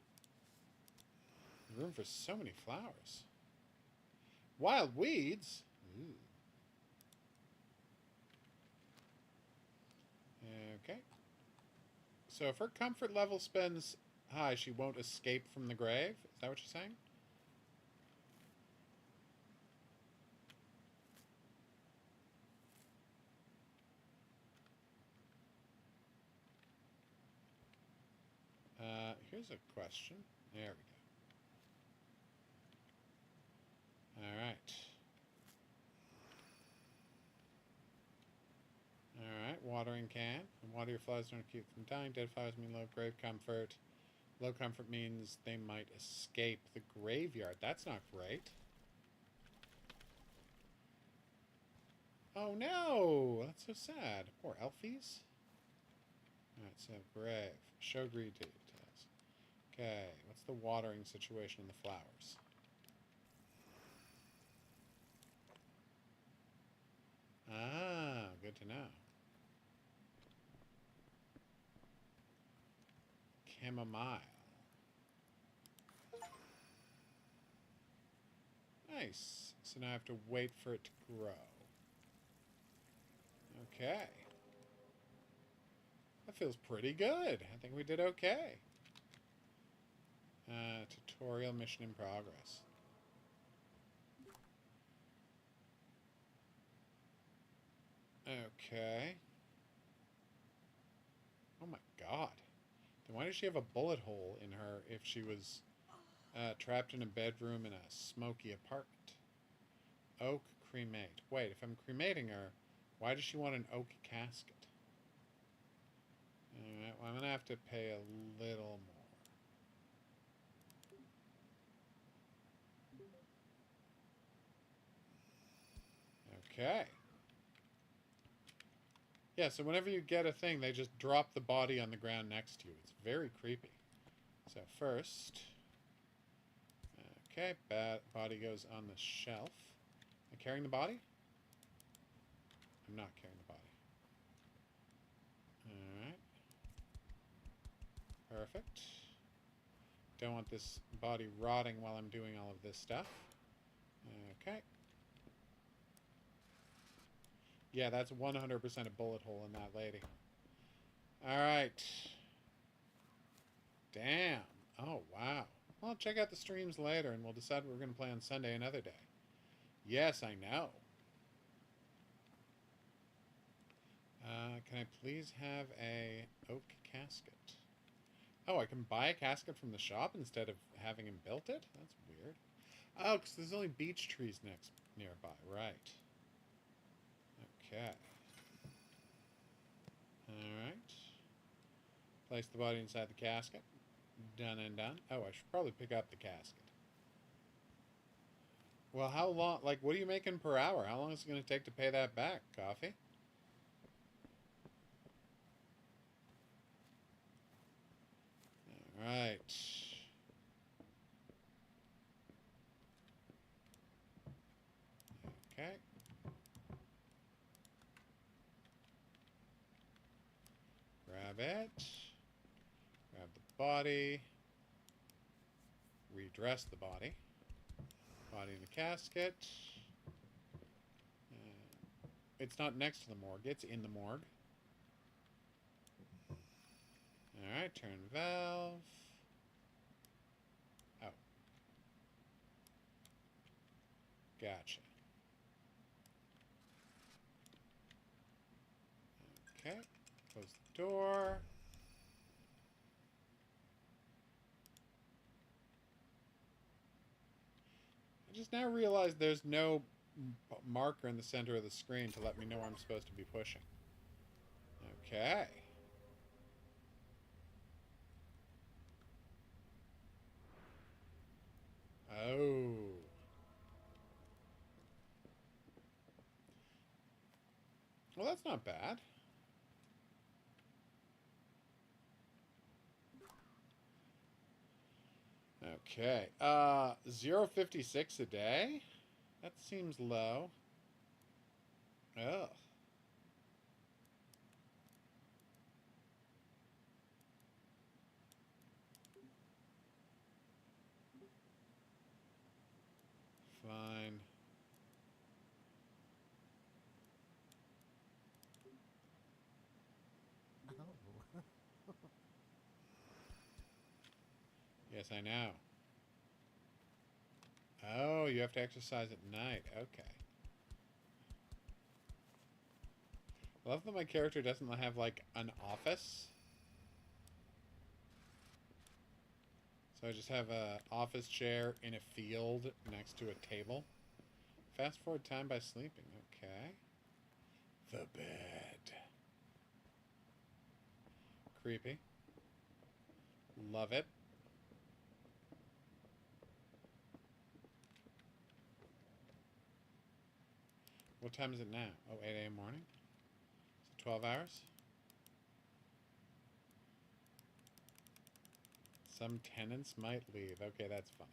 Room for so many flowers. Wild weeds? Ooh. Okay. So if her comfort level spends high, she won't escape from the grave? Is that what you're saying? Here's a question. There we go. Alright. Alright, watering can. And water your flowers don't keep from dying. Dead flowers mean low grave comfort. Low comfort means they might escape the graveyard. That's not great. Oh no! That's so sad. Poor elfies. Alright, so grave. Show greed details. Okay, what's the watering situation in the flowers? Ah, good to know. Chamomile. Nice. So now I have to wait for it to grow. Okay. That feels pretty good. I think we did okay. Tutorial mission in progress. Okay. Oh my god. Then why does she have a bullet hole in her if she was trapped in a bedroom in a smoky apartment? Oak cremate. Wait, if I'm cremating her, why does she want an oak casket? Alright, well I'm going to have to pay a little more. Okay. Yeah, so whenever you get a thing, they just drop the body on the ground next to you. It's very creepy. So first... Okay, body goes on the shelf. Am I carrying the body? I'm not carrying the body. Alright. Perfect. Don't want this body rotting while I'm doing all of this stuff. Okay. Yeah, that's 100% a bullet hole in that lady. Alright. Damn. Oh, wow. Well, check out the streams later and we'll decide what we're going to play on Sunday another day. Yes, I know. Can I please have a oak casket? Oh, I can buy a casket from the shop instead of having him built it? That's weird. Oh, because there's only beech trees nearby. Right. Okay. Alright. Place the body inside the casket. Done and done. Oh, I should probably pick up the casket. Well, how long... Like, what are you making per hour? How long is it going to take to pay that back, Coffee? Alright. Okay. Grab it. Grab the body. Redress the body. Body in the casket. It's not next to the morgue. It's in the morgue. Alright, turn valve. Oh. Gotcha. Okay. Close the door. I just now realized there's no marker in the center of the screen to let me know I'm supposed to be pushing. Okay. Oh. Well, that's not bad. Okay. 0.56 a day? That seems low. Ugh. Fine. Oh. Yes, I know. Oh, you have to exercise at night. Okay. I love that my character doesn't have, like, an office. So I just have a office chair in a field next to a table. Fast forward time by sleeping. Okay. The bed. Creepy. Love it. What time is it now? Oh, 8 a.m. morning? Is it 12 hours? Some tenants might leave. Okay, that's funny.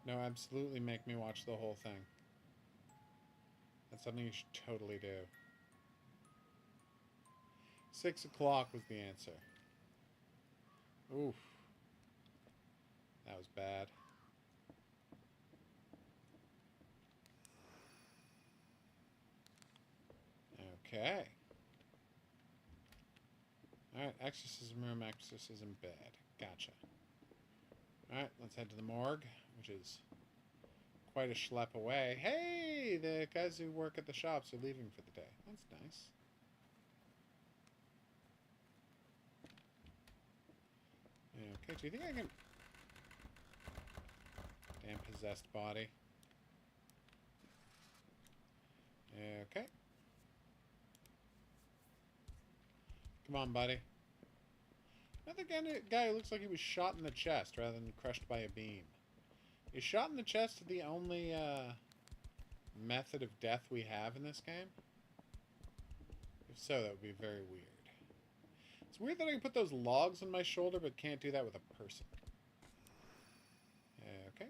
No, absolutely make me watch the whole thing. That's something you should totally do. 6 o'clock was the answer. Oof. That was bad. Okay. Alright, exorcism room, exorcism bed. Gotcha. Alright, let's head to the morgue, which is quite a schlep away. Hey! The guys who work at the shops are leaving for the day. That's nice. Okay, do you think I can... Damn possessed body. Okay. Come on, buddy. Another guy who looks like he was shot in the chest rather than crushed by a beam. Is shot in the chest the only method of death we have in this game? If so, that would be very weird. It's weird that I can put those logs on my shoulder but can't do that with a person. Okay.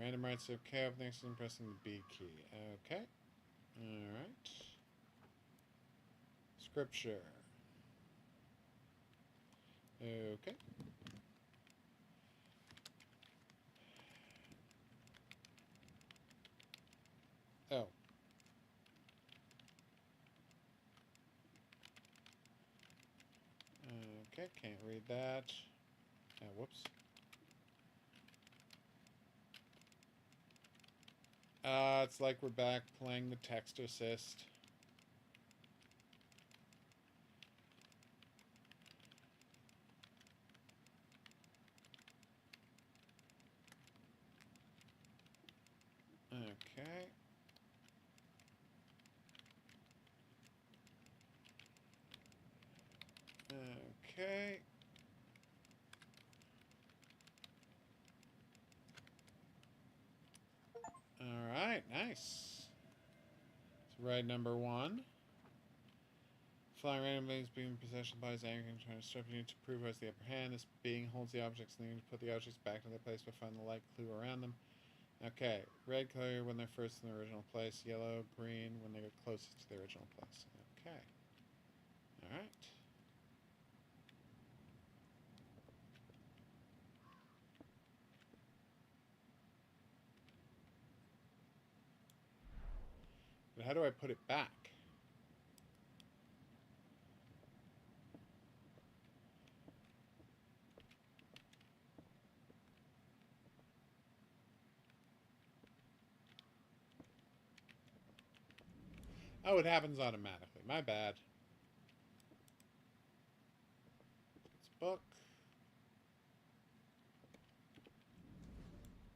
Random rights okay. Up next, I'm pressing the B key. Okay. Alright. Scripture. Okay. Oh. Okay, can't read that. Oh, whoops. It's like we're back playing the text assist. Okay. Okay. Alright, nice. So ride number 1. Flying random beings being possessed by his anger and trying to strip you to prove who has the upper hand. This being holds the objects and you to put the objects back in their place but find the light clue around them. Okay, red color when they're first in the original place, yellow, green when they get closest to the original place. Okay. Alright. But how do I put it back? Oh, it happens automatically. My bad. It's book.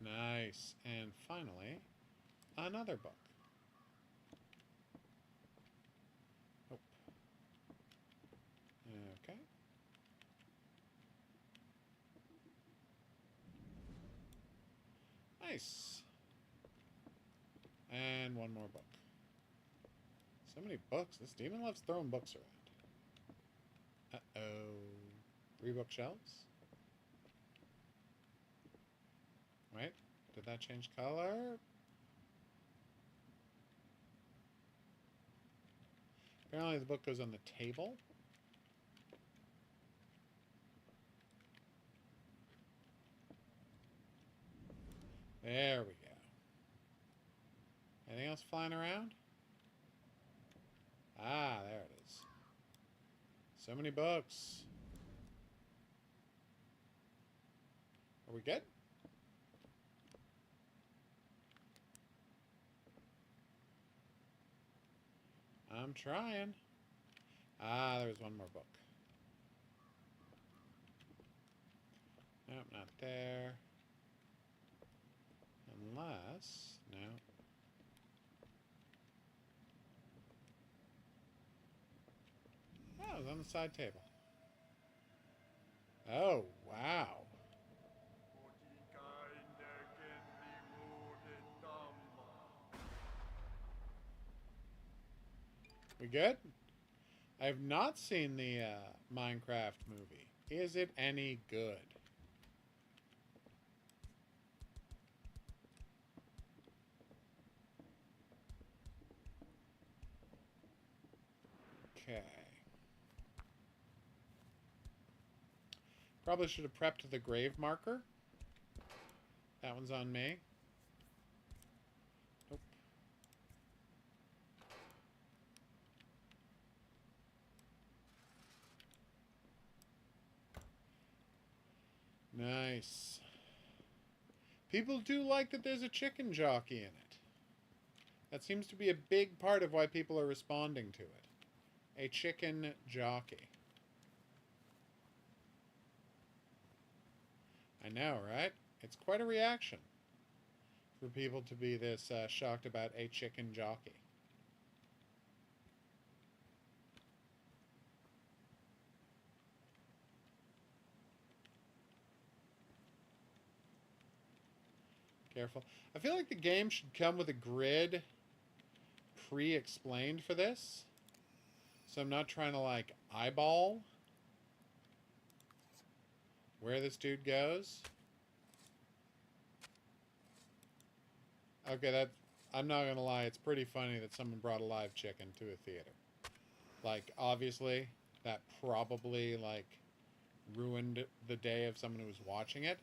Nice. And finally, another book. Oh. Okay. Nice. And one more book. So many books. This demon loves throwing books around. Uh-oh. 3 bookshelves. Wait. Did that change color? Apparently the book goes on the table. There we go. Anything else flying around? Ah, there it is. So many books. Are we good? I'm trying. Ah, there's one more book. Nope, not there. Unless... No. Oh, it was on the side table. Oh, wow. We good? I have not seen the Minecraft movie. Is it any good? Okay. Probably should have prepped the grave marker. That one's on me. Nope. Nice. People do like that there's a chicken jockey in it. That seems to be a big part of why people are responding to it. A chicken jockey. I know, right? It's quite a reaction for people to be this shocked about a chicken jockey. Careful. I feel like the game should come with a grid pre-explained for this. So I'm not trying to, like, eyeball where this dude goes. Okay, that... I'm not gonna lie, it's pretty funny that someone brought a live chicken to a theater. Like, obviously, that probably, like, ruined the day of someone who was watching it.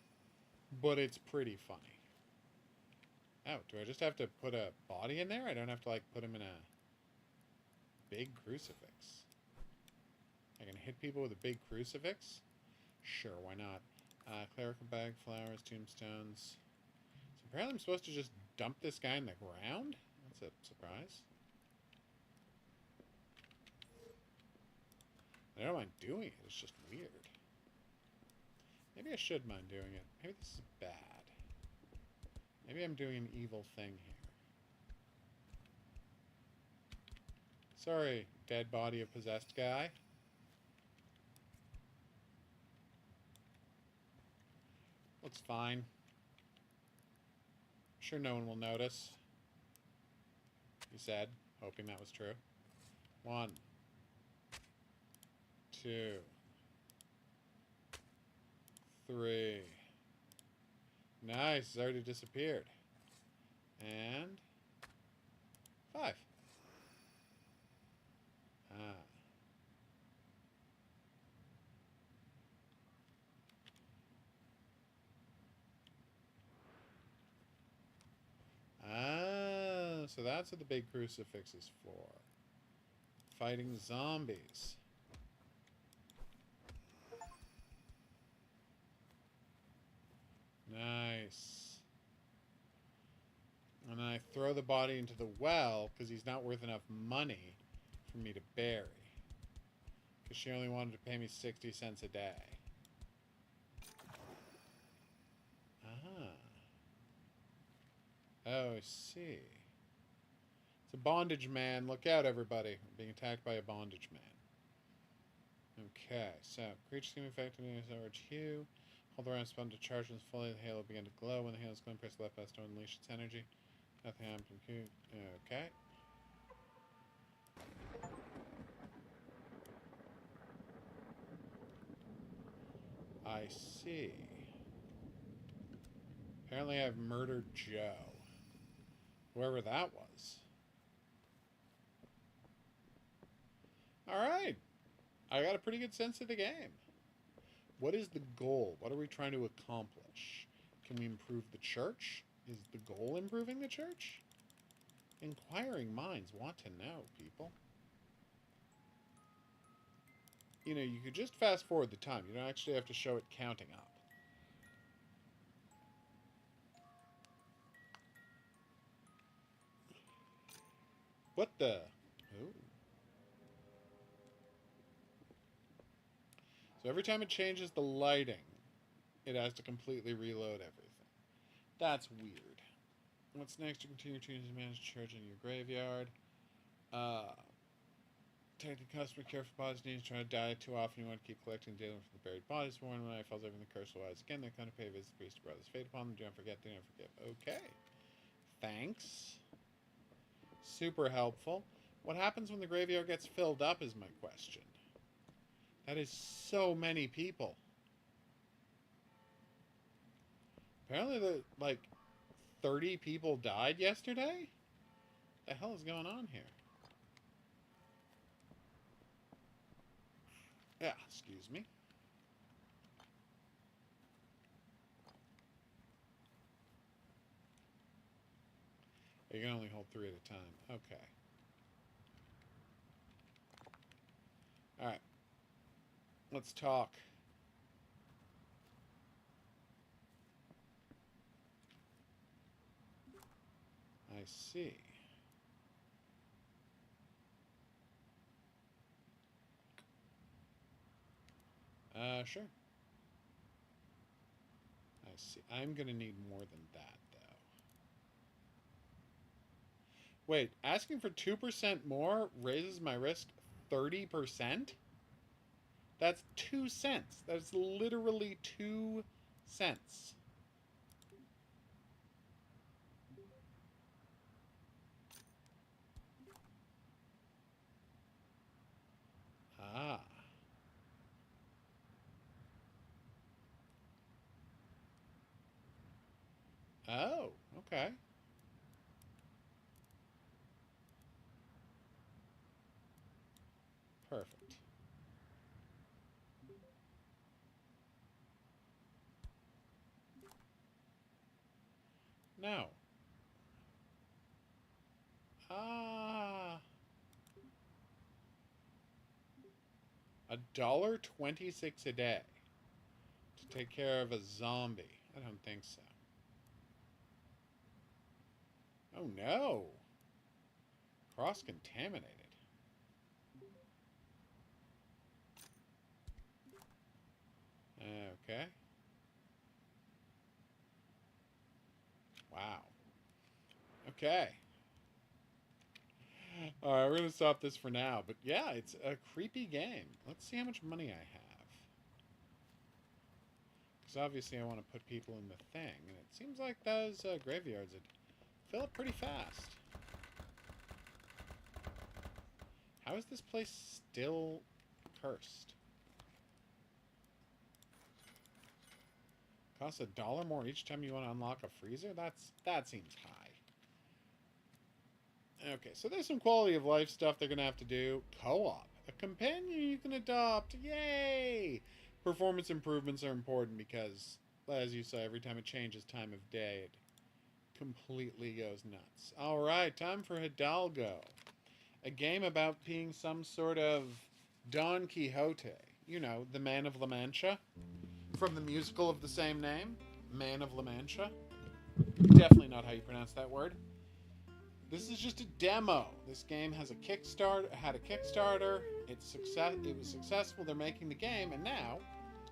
But it's pretty funny. Oh, do I just have to put a body in there? I don't have to, like, put him in a big crucifix. I can hit people with a big crucifix? Sure, why not? Clerical bag, flowers, tombstones. So apparently I'm supposed to just dump this guy in the ground? That's a surprise. I don't mind doing it, it's just weird. Maybe I should mind doing it. Maybe this is bad. Maybe I'm doing an evil thing here. Sorry, dead body of possessed guy. Looks fine. Sure no one will notice. He said, hoping that was true. 1, 2, 3. Nice, it's already disappeared. And 5. So that's what the big crucifix is for. Fighting zombies. Nice. And then I throw the body into the well because he's not worth enough money for me to bury. Because she only wanted to pay me 60 cents a day. Oh, I see. It's a bondage man. Look out, everybody. We're being attacked by a bondage man. Okay, so creatures can be affected in a orange hue. Hold the round spun to charge and fully the halo begin to glow. When the halo is glowing, press the left button to unleash its energy. Nothing happens. Okay. I see. Apparently I've murdered Joe. Whoever that was. Alright. I got a pretty good sense of the game. What is the goal? What are we trying to accomplish? Can we improve the church? Is the goal improving the church? Inquiring minds want to know, people. You know, you could just fast forward the time. You don't actually have to show it counting up. What the? Ooh. So every time it changes the lighting, it has to completely reload everything. That's weird. What's next? You continue to manage church in your graveyard. Take the customer care for bodies needs. Try to die too often. You want to keep collecting data from the buried bodies. Warn when I falls over the curse will rise again. They kind of pay visit the priest to brothers fate upon them. Do not forget. Do not forgive. Okay. Thanks. Super helpful. What happens when the graveyard gets filled up is my question. That is so many people. Apparently, like 30 people died yesterday? What the hell is going on here? Yeah, excuse me. You can only hold 3 at a time. Okay. Alright. Let's talk. I see. Sure. I see. I'm gonna need more than that, though. Wait, asking for 2% more raises my risk 30%? That's 2 cents. That's literally 2 cents. Ah. Oh, okay. Perfect. No. Ah. $1.26 a day to take care of a zombie. I don't think so. Oh no. Cross-contaminated. Okay. Wow. Okay. Alright, we're going to stop this for now. But yeah, it's a creepy game. Let's see how much money I have. Because obviously I want to put people in the thing. And it seems like those graveyards would fill up pretty fast. How is this place still cursed? Costs $1 more each time you want to unlock a freezer? That seems high. Okay, so there's some quality of life stuff they're going to have to do. Co-op. A companion you can adopt. Yay! Performance improvements are important because, as you saw, every time it changes time of day, it completely goes nuts. Alright, time for Hidalgo. A game about being some sort of Don Quixote. You know, the Man of La Mancha. From the musical of the same name. Man of La Mancha. Definitely not how you pronounce that word. This is just a demo. This game has a Kickstarter. Had a Kickstarter. It was successful. They're making the game, and now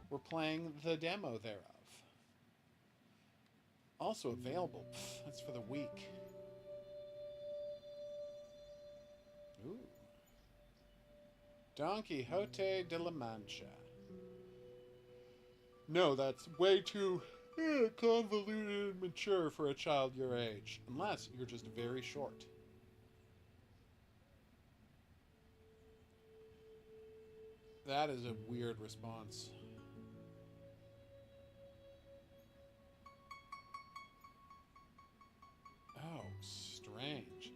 we're playing the demo thereof. Also available. Pff, that's for the week. Ooh. Don Quixote de la Mancha. No, that's way too convoluted and mature for a child your age. Unless you're just very short. That is a weird response. Oh, strange.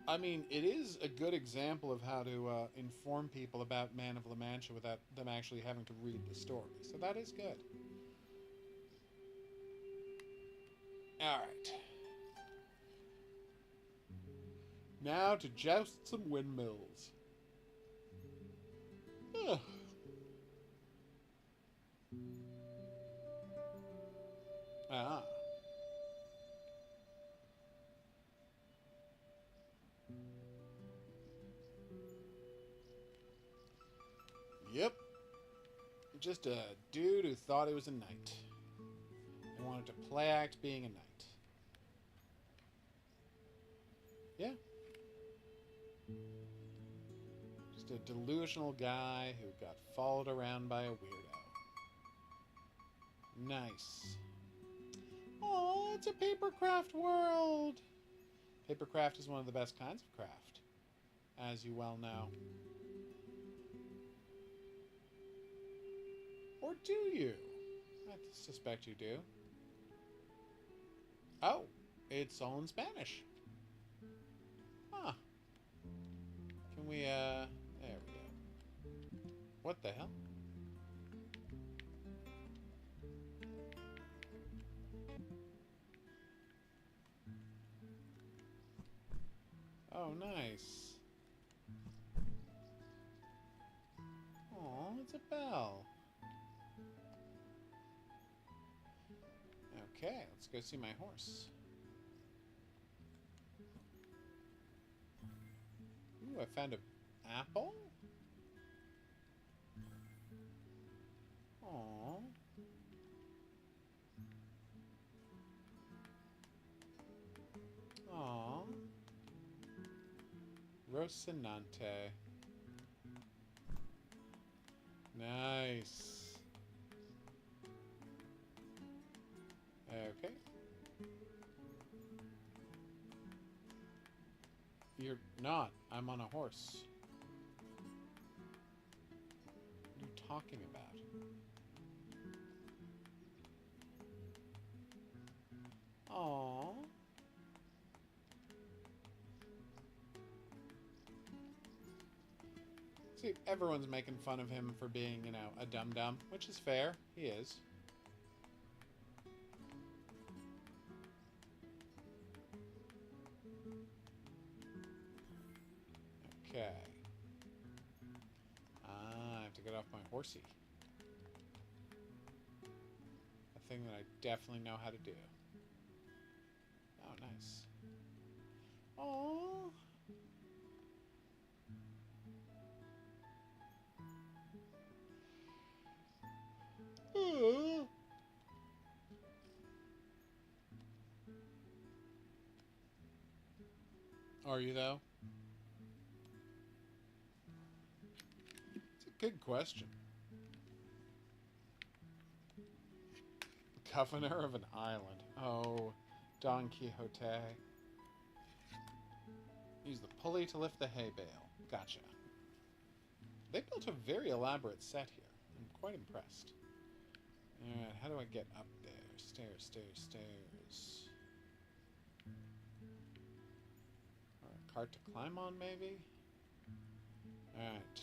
I mean, it is a good example of how to inform people about Man of La Mancha without them actually having to read the story. So that is good. Alright. Now to joust some windmills. Ugh. Ah. Yep. Just a dude who thought he was a knight. And wanted to play act being a knight. Yeah. Just a delusional guy who got followed around by a weirdo. Nice. Oh, it's a papercraft world! Papercraft is one of the best kinds of craft, as you well know. Or do you? I suspect you do. Oh, it's all in Spanish. Huh. Can we, there we go. What the hell? Oh, nice. Oh, it's a bell. Okay, let's go see my horse. Ooh, I found an apple? Aww. Aww. Rocinante. Nice. Okay. You're not. I'm on a horse. What are you talking about? Aww. See, everyone's making fun of him for being, you know, a dum-dum, which is fair. He is. Okay. Ah, I have to get off my horsey. A thing that I definitely know how to do. Oh, nice. Oh. Are you, though? It's a good question. Governor of an island. Oh, Don Quixote. Use the pulley to lift the hay bale. Gotcha. They built a very elaborate set here. I'm quite impressed. Alright, how do I get up there? Stairs, stairs, stairs. Or a cart to climb on, maybe? Alright.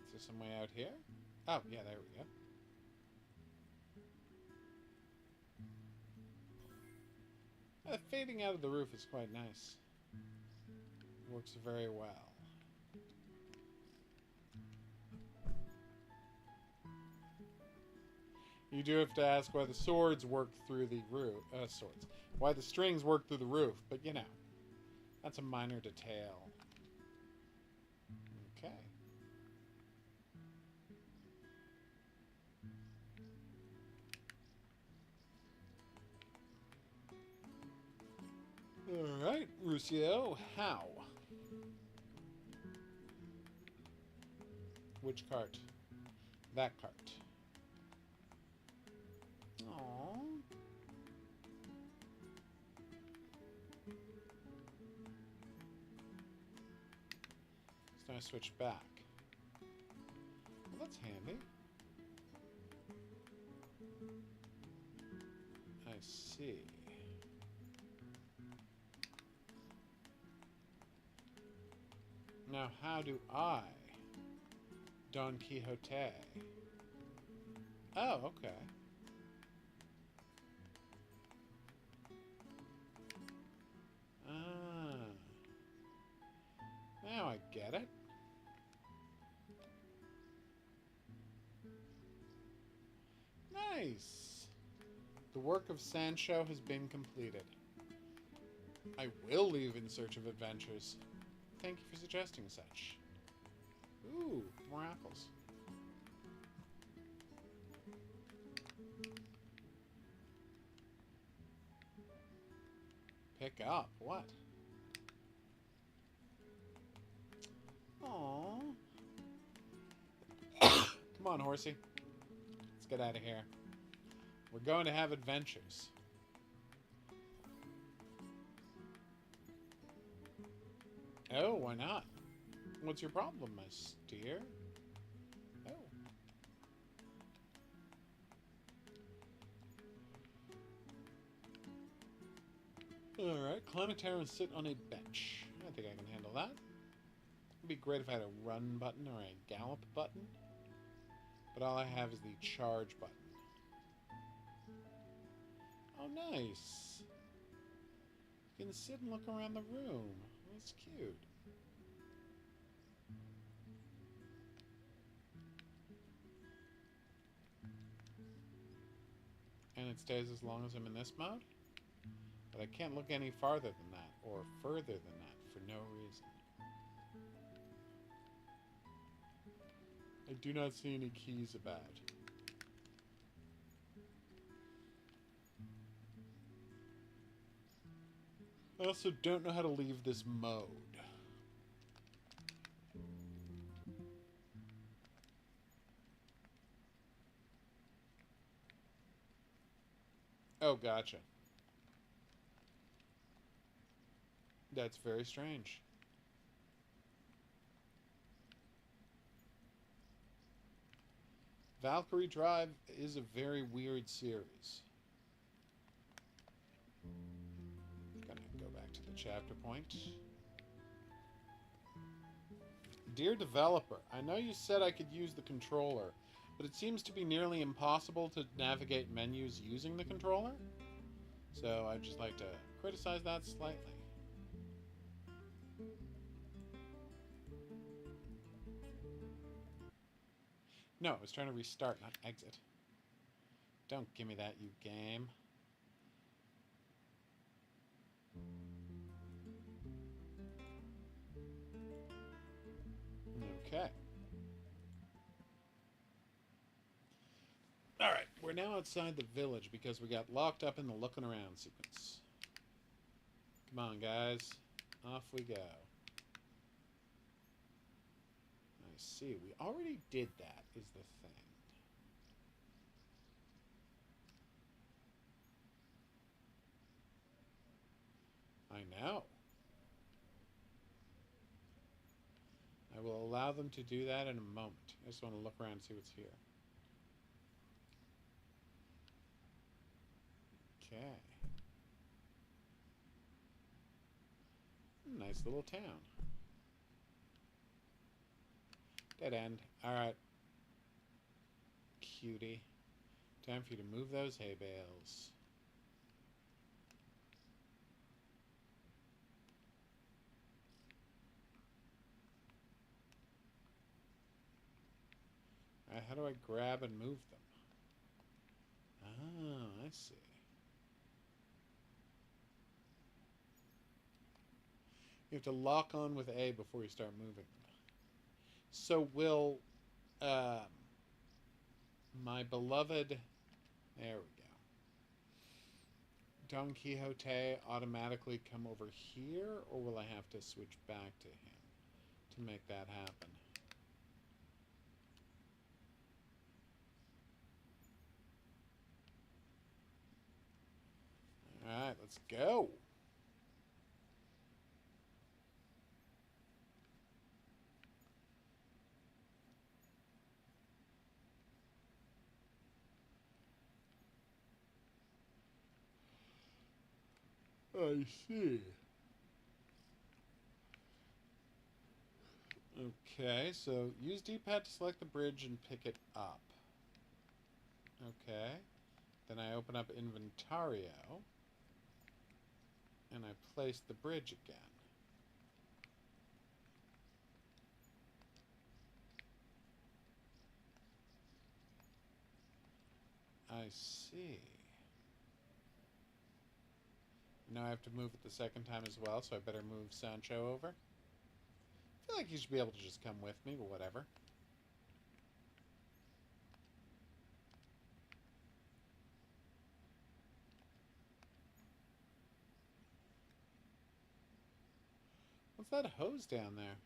Is there some way out here? Oh, yeah, there we go. The fading out of the roof is quite nice. Works very well. You do have to ask why the swords work through the roof. Why the strings work through the roof, but you know, that's a minor detail. Okay. Alright, Ruscio, how? Which cart? That cart. Aww. So I switch back. Well, that's handy. I see. Now, how do I, Don Quixote? Oh, okay. Ah. Now I get it. Nice. The work of Sancho has been completed. I will leave in search of adventures. Thank you for suggesting such. Ooh, more apples. Pick up. What? Aww. Come on, horsey. Let's get out of here. We're going to have adventures. Oh, why not? What's your problem, my dear? Oh. Alright, climb a tower and sit on a bench. I think I can handle that. It'd be great if I had a run button or a gallop button. But all I have is the charge button. Oh, nice. You can sit and look around the room. That's cute. And it stays as long as I'm in this mode? But I can't look any farther than that, or further than that, for no reason. I do not see any keys about. I also don't know how to leave this mode. Oh, gotcha. That's very strange. Valkyrie Drive is a very weird series. Gonna chapter point. Dear developer, I know you said I could use the controller, but it seems to be nearly impossible to navigate menus using the controller. So I'd just like to criticize that slightly. No, I was trying to restart, not exit. Don't give me that, you game. Okay. Alright, we're now outside the village because we got locked up in the looking around sequence. Come on, guys. Off we go. I see. We already did that, is the thing. I know. I will allow them to do that in a moment. I just want to look around and see what's here. Okay. Nice little town. Dead end. Alright. Cutie. Time for you to move those hay bales. Alright, how do I grab and move them? Oh, I see. You have to lock on with A before you start moving them. So will my beloved... There we go. Don Quixote automatically come over here, or will I have to switch back to him to make that happen? Alright, let's go. I see. Okay, so use D-pad to select the bridge and pick it up. Okay. Then I open up Inventario. And I place the bridge again. I see. Now I have to move it the second time as well, so I better move Sancho over. I feel like he should be able to just come with me, but whatever. What's that hose down there?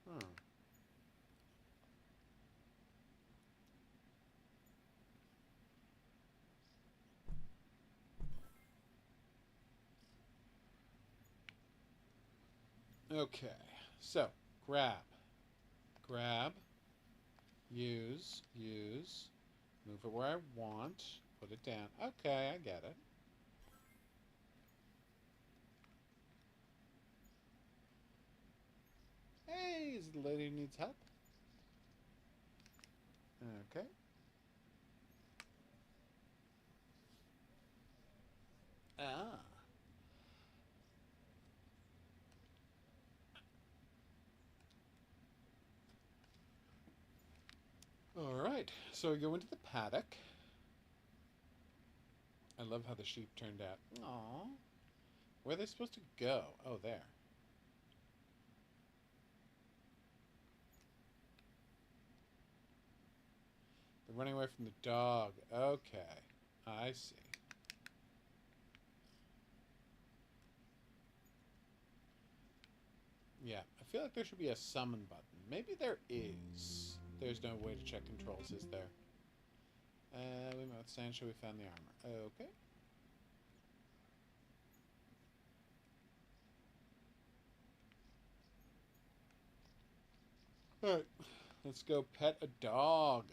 Hmm. Okay, so grab, use, move it where I want, put it down. Okay, I get it. Hey, is the lady who needs help? Okay. Ah. Alright, so we go into the paddock. I love how the sheep turned out. Aww. Where are they supposed to go? Oh, there. They're running away from the dog. Okay. I see. Yeah, I feel like there should be a summon button. Maybe there is. There's no way to check controls, is there? We met with Sancho, we found the armor. Okay. Alright, let's go pet a dog.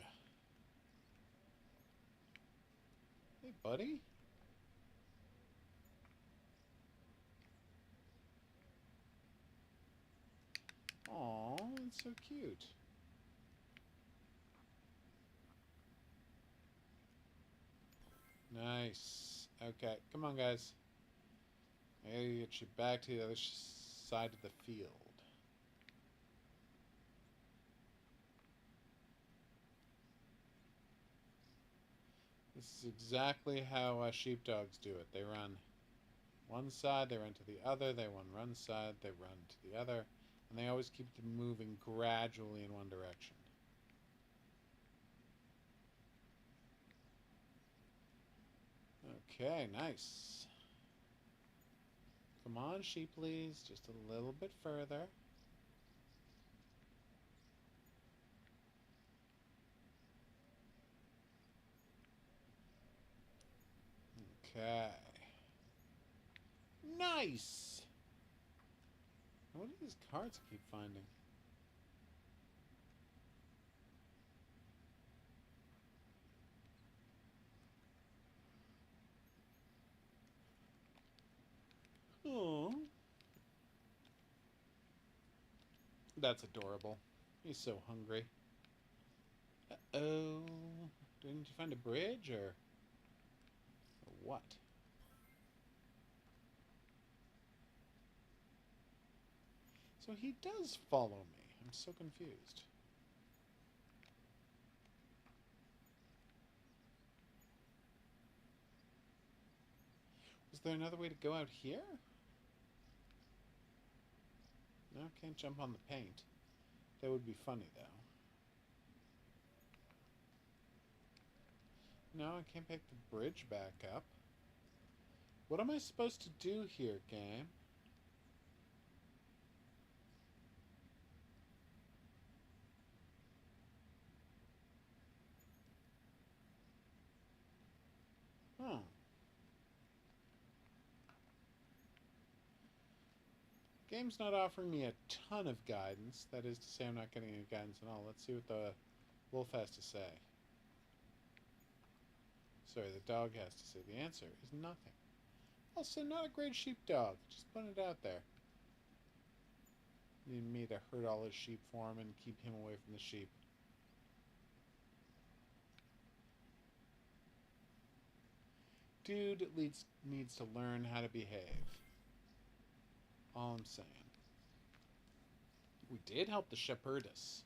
Hey, buddy. Aw, that's so cute. Nice. Okay, come on, guys. I gotta get you back to the other side of the field. This is exactly how sheepdogs do it. They run one side, they run to the other, they run one side, they run to the other, and they always keep them moving gradually in one direction. Okay, nice. Come on, sheep, please. Just a little bit further. Okay. Nice! What do these cards I keep finding? Oh. That's adorable. He's so hungry. Uh-oh. Didn't you find a bridge, or what? So he does follow me. I'm so confused. Is there another way to go out here? No, can't jump on the paint. That would be funny, though. No, I can't pick the bridge back up. What am I supposed to do here, game? Huh. Game's not offering me a ton of guidance. That is to say, I'm not getting any guidance at all. Let's see what the wolf has to say. Sorry, the dog has to say. The answer is nothing. Also, not a great sheepdog. Just putting it out there. Need me to herd all his sheep for him and keep him away from the sheep. Dude needs to learn how to behave. All I'm saying. We did help the shepherdess.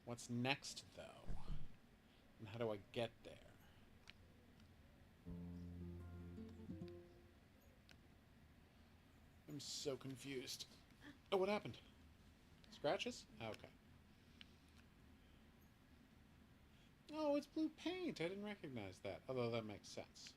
What's next, though? And how do I get there? I'm so confused. Oh, what happened? Scratches? Okay. Oh, it's blue paint. I didn't recognize that. Although that makes sense.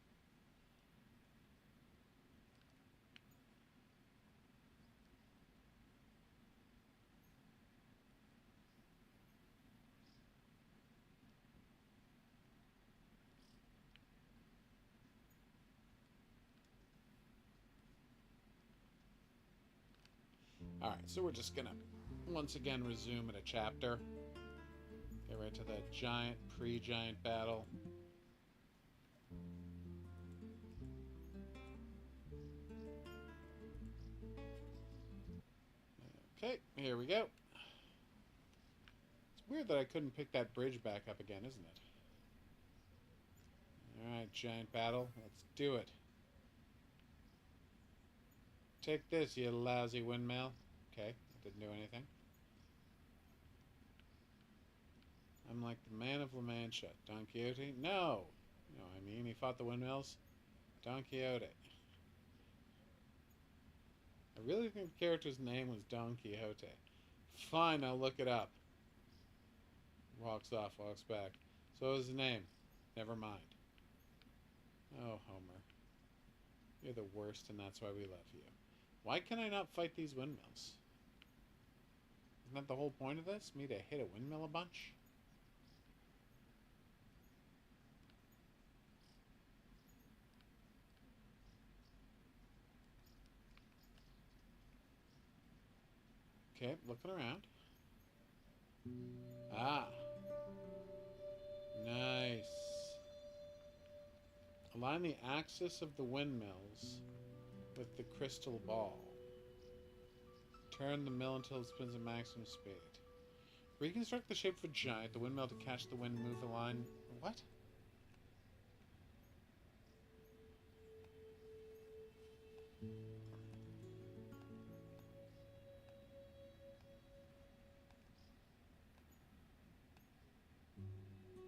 Alright, so we're just gonna once again resume at a chapter. Get right to that giant, pre-giant battle. Okay, here we go. It's weird that I couldn't pick that bridge back up again, isn't it? Alright, giant battle. Let's do it. Take this, you lousy windmill. Okay, didn't do anything. I'm like the man of La Mancha. Don Quixote? No! No, I mean, he fought the windmills. Don Quixote. I really think the character's name was Don Quixote. Fine, I'll look it up. Walks off, walks back. So what was his name? Never mind. Oh, Homer. You're the worst, and that's why we love you. Why can I not fight these windmills? Isn't that the whole point of this? Me to hit a windmill a bunch? Okay, looking around. Ah. Nice. Align the axis of the windmills with the crystal ball. Turn the mill until it spins at maximum speed. Reconstruct the shape of a giant. The windmill to catch the wind. Move the line. What?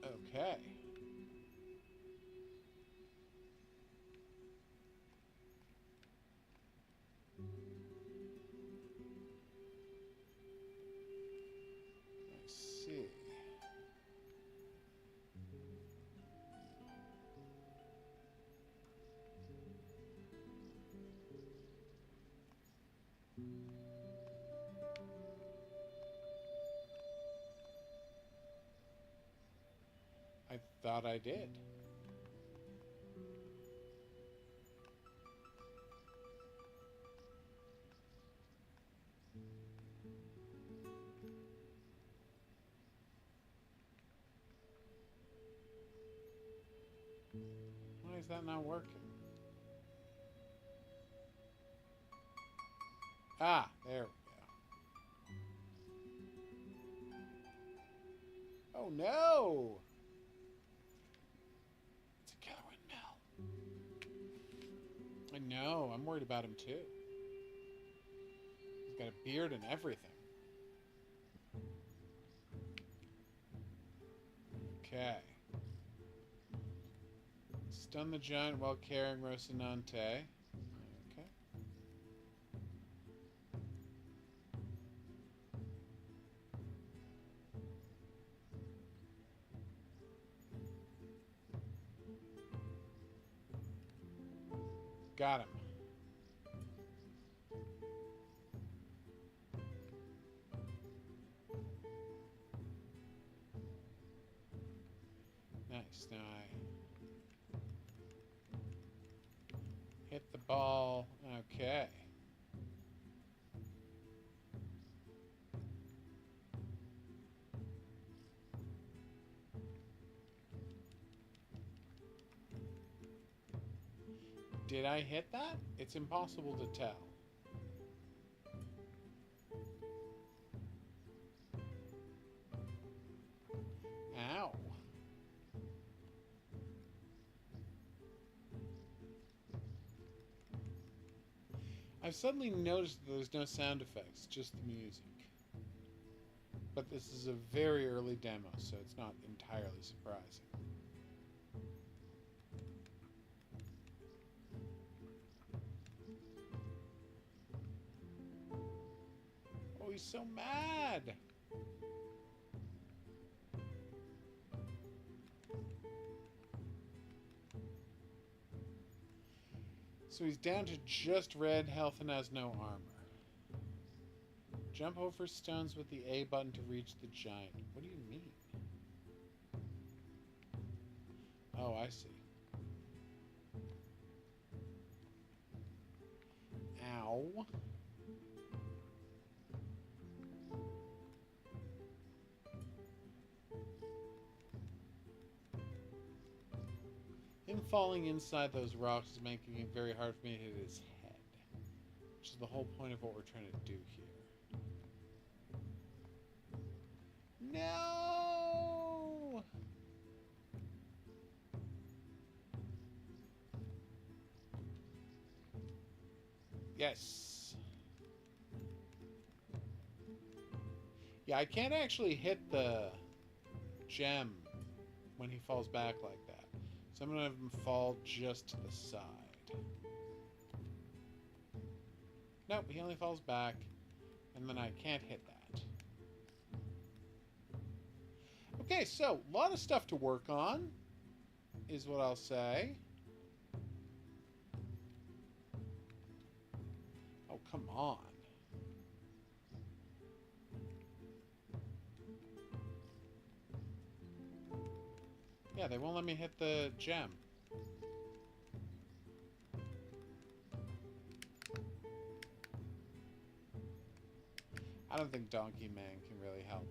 Okay. I see. I thought I did. Why is that not working? Ah, there we go. Oh no! It's a killer windmill. I know, I'm worried about him too. He's got a beard and everything. Okay. Stun the giant while carrying Rocinante. Okay. Got him. Nice. Now I hit the ball. Okay. Did I hit that? It's impossible to tell. Ow. I've suddenly noticed that there's no sound effects, just the music. But this is a very early demo, so it's not entirely surprising. Oh, he's so mad! So he's down to just red health and has no armor. Jump over stones with the A button to reach the giant. What do you mean? Oh, I see. Ow. Him falling inside those rocks is making it very hard for me to hit his head. Which is the whole point of what we're trying to do here. No! Yes. Yeah, I can't actually hit the gem when he falls back like that. So I'm going to have him fall just to the side. Nope, he only falls back. And then I can't hit that. Okay, so a lot of stuff to work on, is what I'll say. Oh, come on. Yeah, they won't let me hit the gem. I don't think Donkey Man can really help.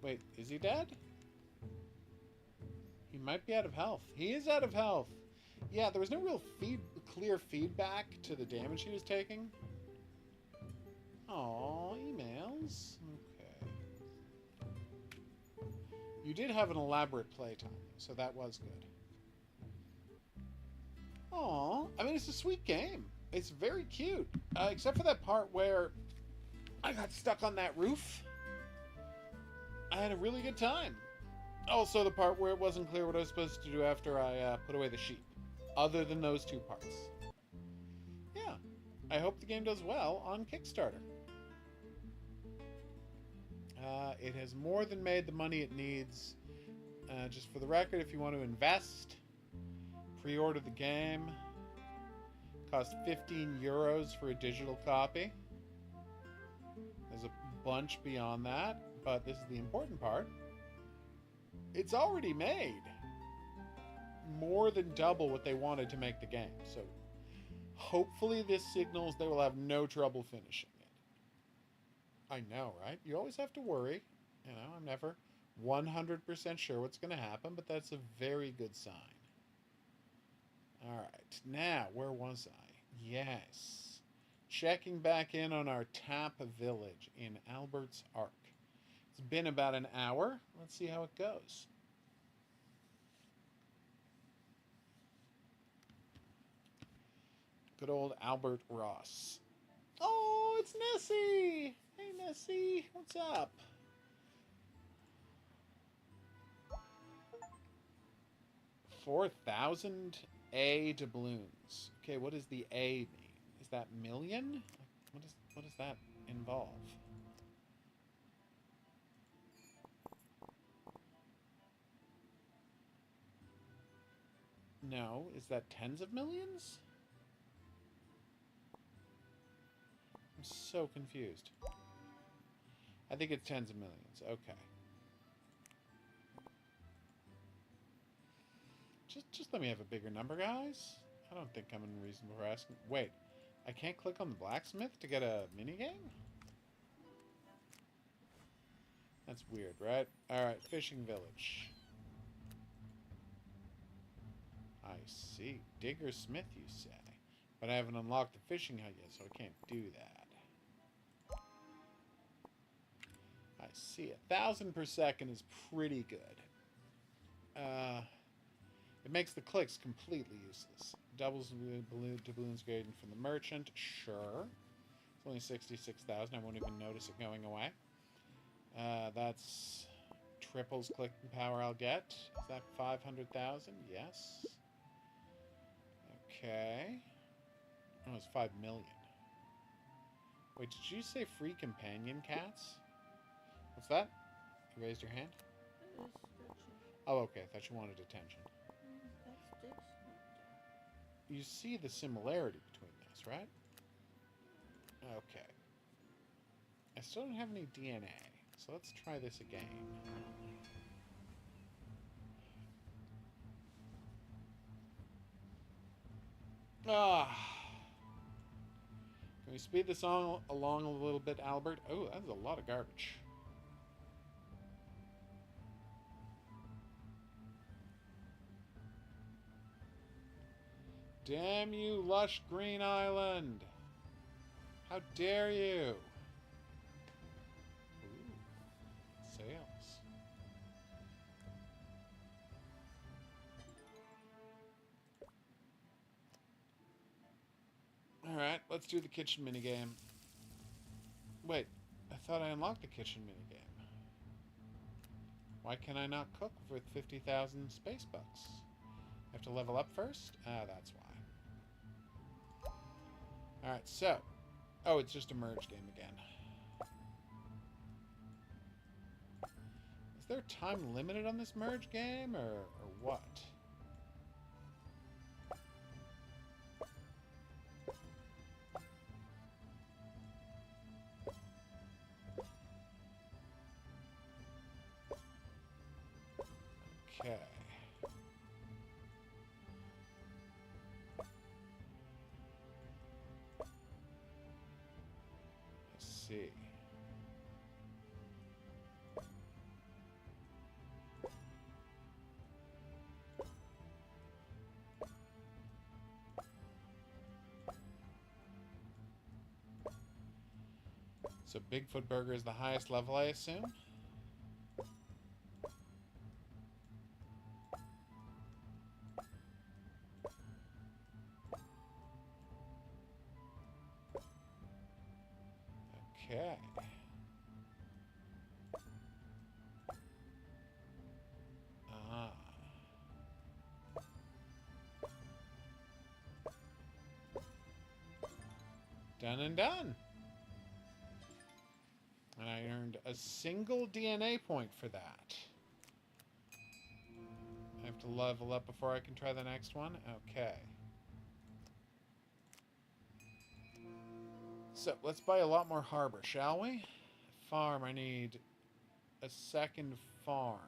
Wait, is he dead? might be out of health. He is out of health. Yeah, there was no real clear feedback to the damage he was taking. Aw, emails. Okay. You did have an elaborate playtime, so that was good. Aw, I mean, it's a sweet game. It's very cute. Except for that part where I got stuck on that roof. I had a really good time. Also, the part where it wasn't clear what I was supposed to do after I put away the sheep. Other than those two parts. Yeah. I hope the game does well on Kickstarter. It has more than made the money it needs. Just for the record, if you want to invest, pre-order the game. Cost 15 euros for a digital copy. There's a bunch beyond that, but this is the important part. It's already made more than double what they wanted to make the game. So hopefully this signals they will have no trouble finishing it. I know, right? You always have to worry. You know, I'm never 100% sure what's going to happen, but that's a very good sign. All right. Now, where was I? Yes. Checking back in on our Tap Village in Albert's Arc. It's been about an hour. Let's see how it goes. Good old Albert Ross. Oh, it's Nessie! Hey, Nessie. What's up? $4,000 A doubloons. Okay, what does the A mean? Is that million? What does that involve? No, is that tens of millions? I'm so confused. I think it's tens of millions. Okay. Just let me have a bigger number, guys. I don't think I'm unreasonable for asking. Wait, I can't click on the blacksmith to get a minigame? That's weird, right? Alright, fishing village. I see. Digger Smith, you say. But I haven't unlocked the fishing hut yet, so I can't do that. I see. 1,000 per second is pretty good. It makes the clicks completely useless. Doubles doubloons grading from the merchant. Sure. It's only 66,000. I won't even notice it going away. That's triples clicking power I'll get. Is that 500,000? Yes. Okay. Oh, it's 5 million. Wait, did you say free companion cats? What's that? You raised your hand? Oh, okay. I thought you wanted attention. You see the similarity between this, right? Okay. I still don't have any DNA, so let's try this again. Ah. Can we speed this along a little bit, Albert? Oh, that's a lot of garbage. Damn you, lush green island! How dare you! Ooh, sails. Alright, let's do the kitchen minigame. Wait, I thought I unlocked the kitchen minigame. Why can I not cook with 50,000 space bucks? I have to level up first? Ah, that's why. Alright, so. Oh, it's just a merge game again. Is there time limited on this merge game, or what? Okay. See. So Bigfoot Burger is the highest level, I assume? Okay. Ah. Done and done. And I earned a single DNA point for that. I have to level up before I can try the next one? Okay. So, let's buy a lot more harbor, shall we? Farm, I need a second farm.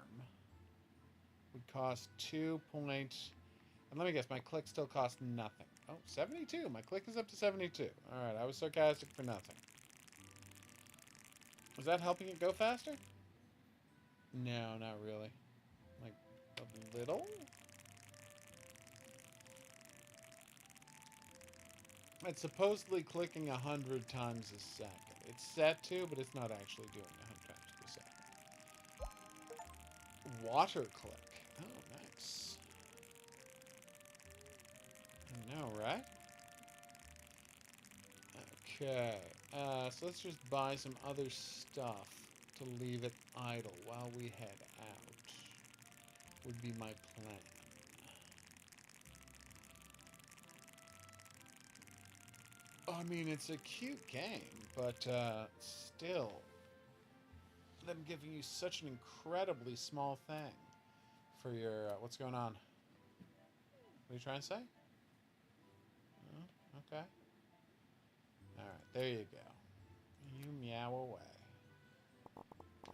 Would cost 2 point... And let me guess, my click still costs nothing. Oh, 72. My click is up to 72. Alright, I was sarcastic for nothing. Was that helping it go faster? No, not really. Like, a little? It's supposedly clicking 100 times a second. It's set to, but it's not actually doing 100 times per second. Water click. Oh, nice. I know, right? Okay. So let's just buy some other stuff to leave it idle while we head out. Would be my plan. I mean, it's a cute game, but still, them giving you such an incredibly small thing for your... what's going on? What are you trying to say? Oh, okay. Alright, there you go. You meow away.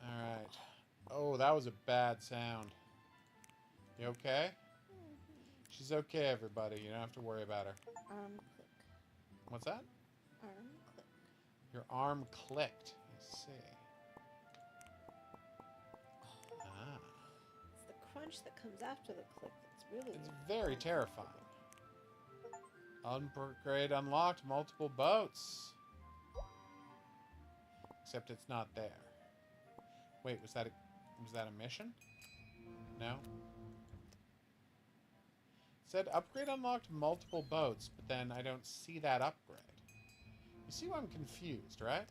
Alright. Oh, that was a bad sound. You okay? She's okay, everybody. You don't have to worry about her. Click. What's that? Arm click. Your arm clicked. I see. Ah. It's the crunch that comes after the click that's really... It's very terrifying. Upgrade unlocked. Multiple boats. Except it's not there. Wait, was that a mission? No? It said upgrade unlocked multiple boats, but then I don't see that upgrade. You see why I'm confused, right?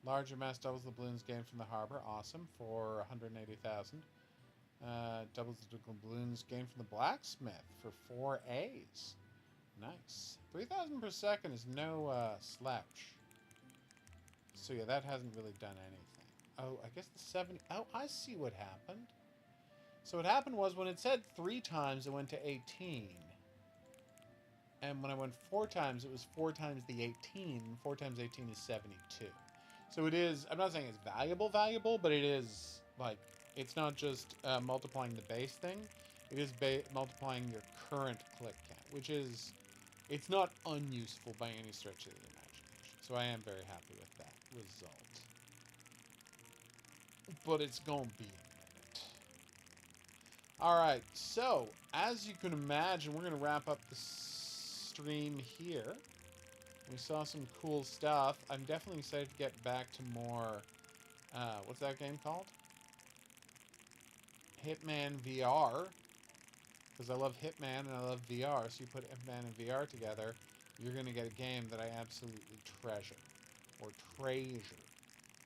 Larger mass doubles the balloons gained from the harbor. Awesome. For 180,000. Doubles the balloons gained from the blacksmith for 4 A's. Nice. 3,000 per second is no slouch. So yeah, that hasn't really done anything. Oh, I guess the 70... Oh, I see what happened. So what happened was when it said 3 times, it went to 18. And when I went 4 times, it was 4 times the 18. 4 times 18 is 72. So it is... I'm not saying it's valuable, but it is, like... It's not just multiplying the base thing. It is multiplying your current click count, which is... It's not unuseful by any stretch of the imagination. So I am very happy with that result. But it's gonna be a minute. Alright, so, as you can imagine, we're gonna wrap up the stream here. We saw some cool stuff. I'm definitely excited to get back to more... what's that game called? Hitman VR. Because I love Hitman and I love VR, so you put Hitman and VR together, you're going to get a game that I absolutely treasure. Or treasure,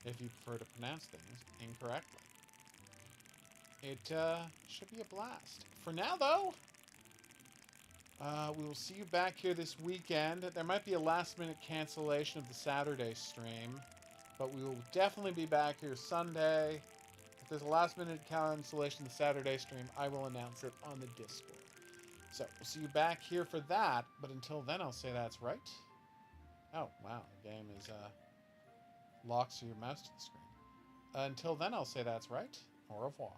if you prefer to pronounce things incorrectly. It should be a blast. For now, though, we will see you back here this weekend. There might be a last-minute cancellation of the Saturday stream, but we will definitely be back here Sunday. If there's a last-minute cancellation of the Saturday stream, I will announce it on the Discord. So, we'll see you back here for that, but until then, I'll say that's right. Oh, wow, the game is, locks your mouse to the screen. Until then, I'll say that's right. Au revoir.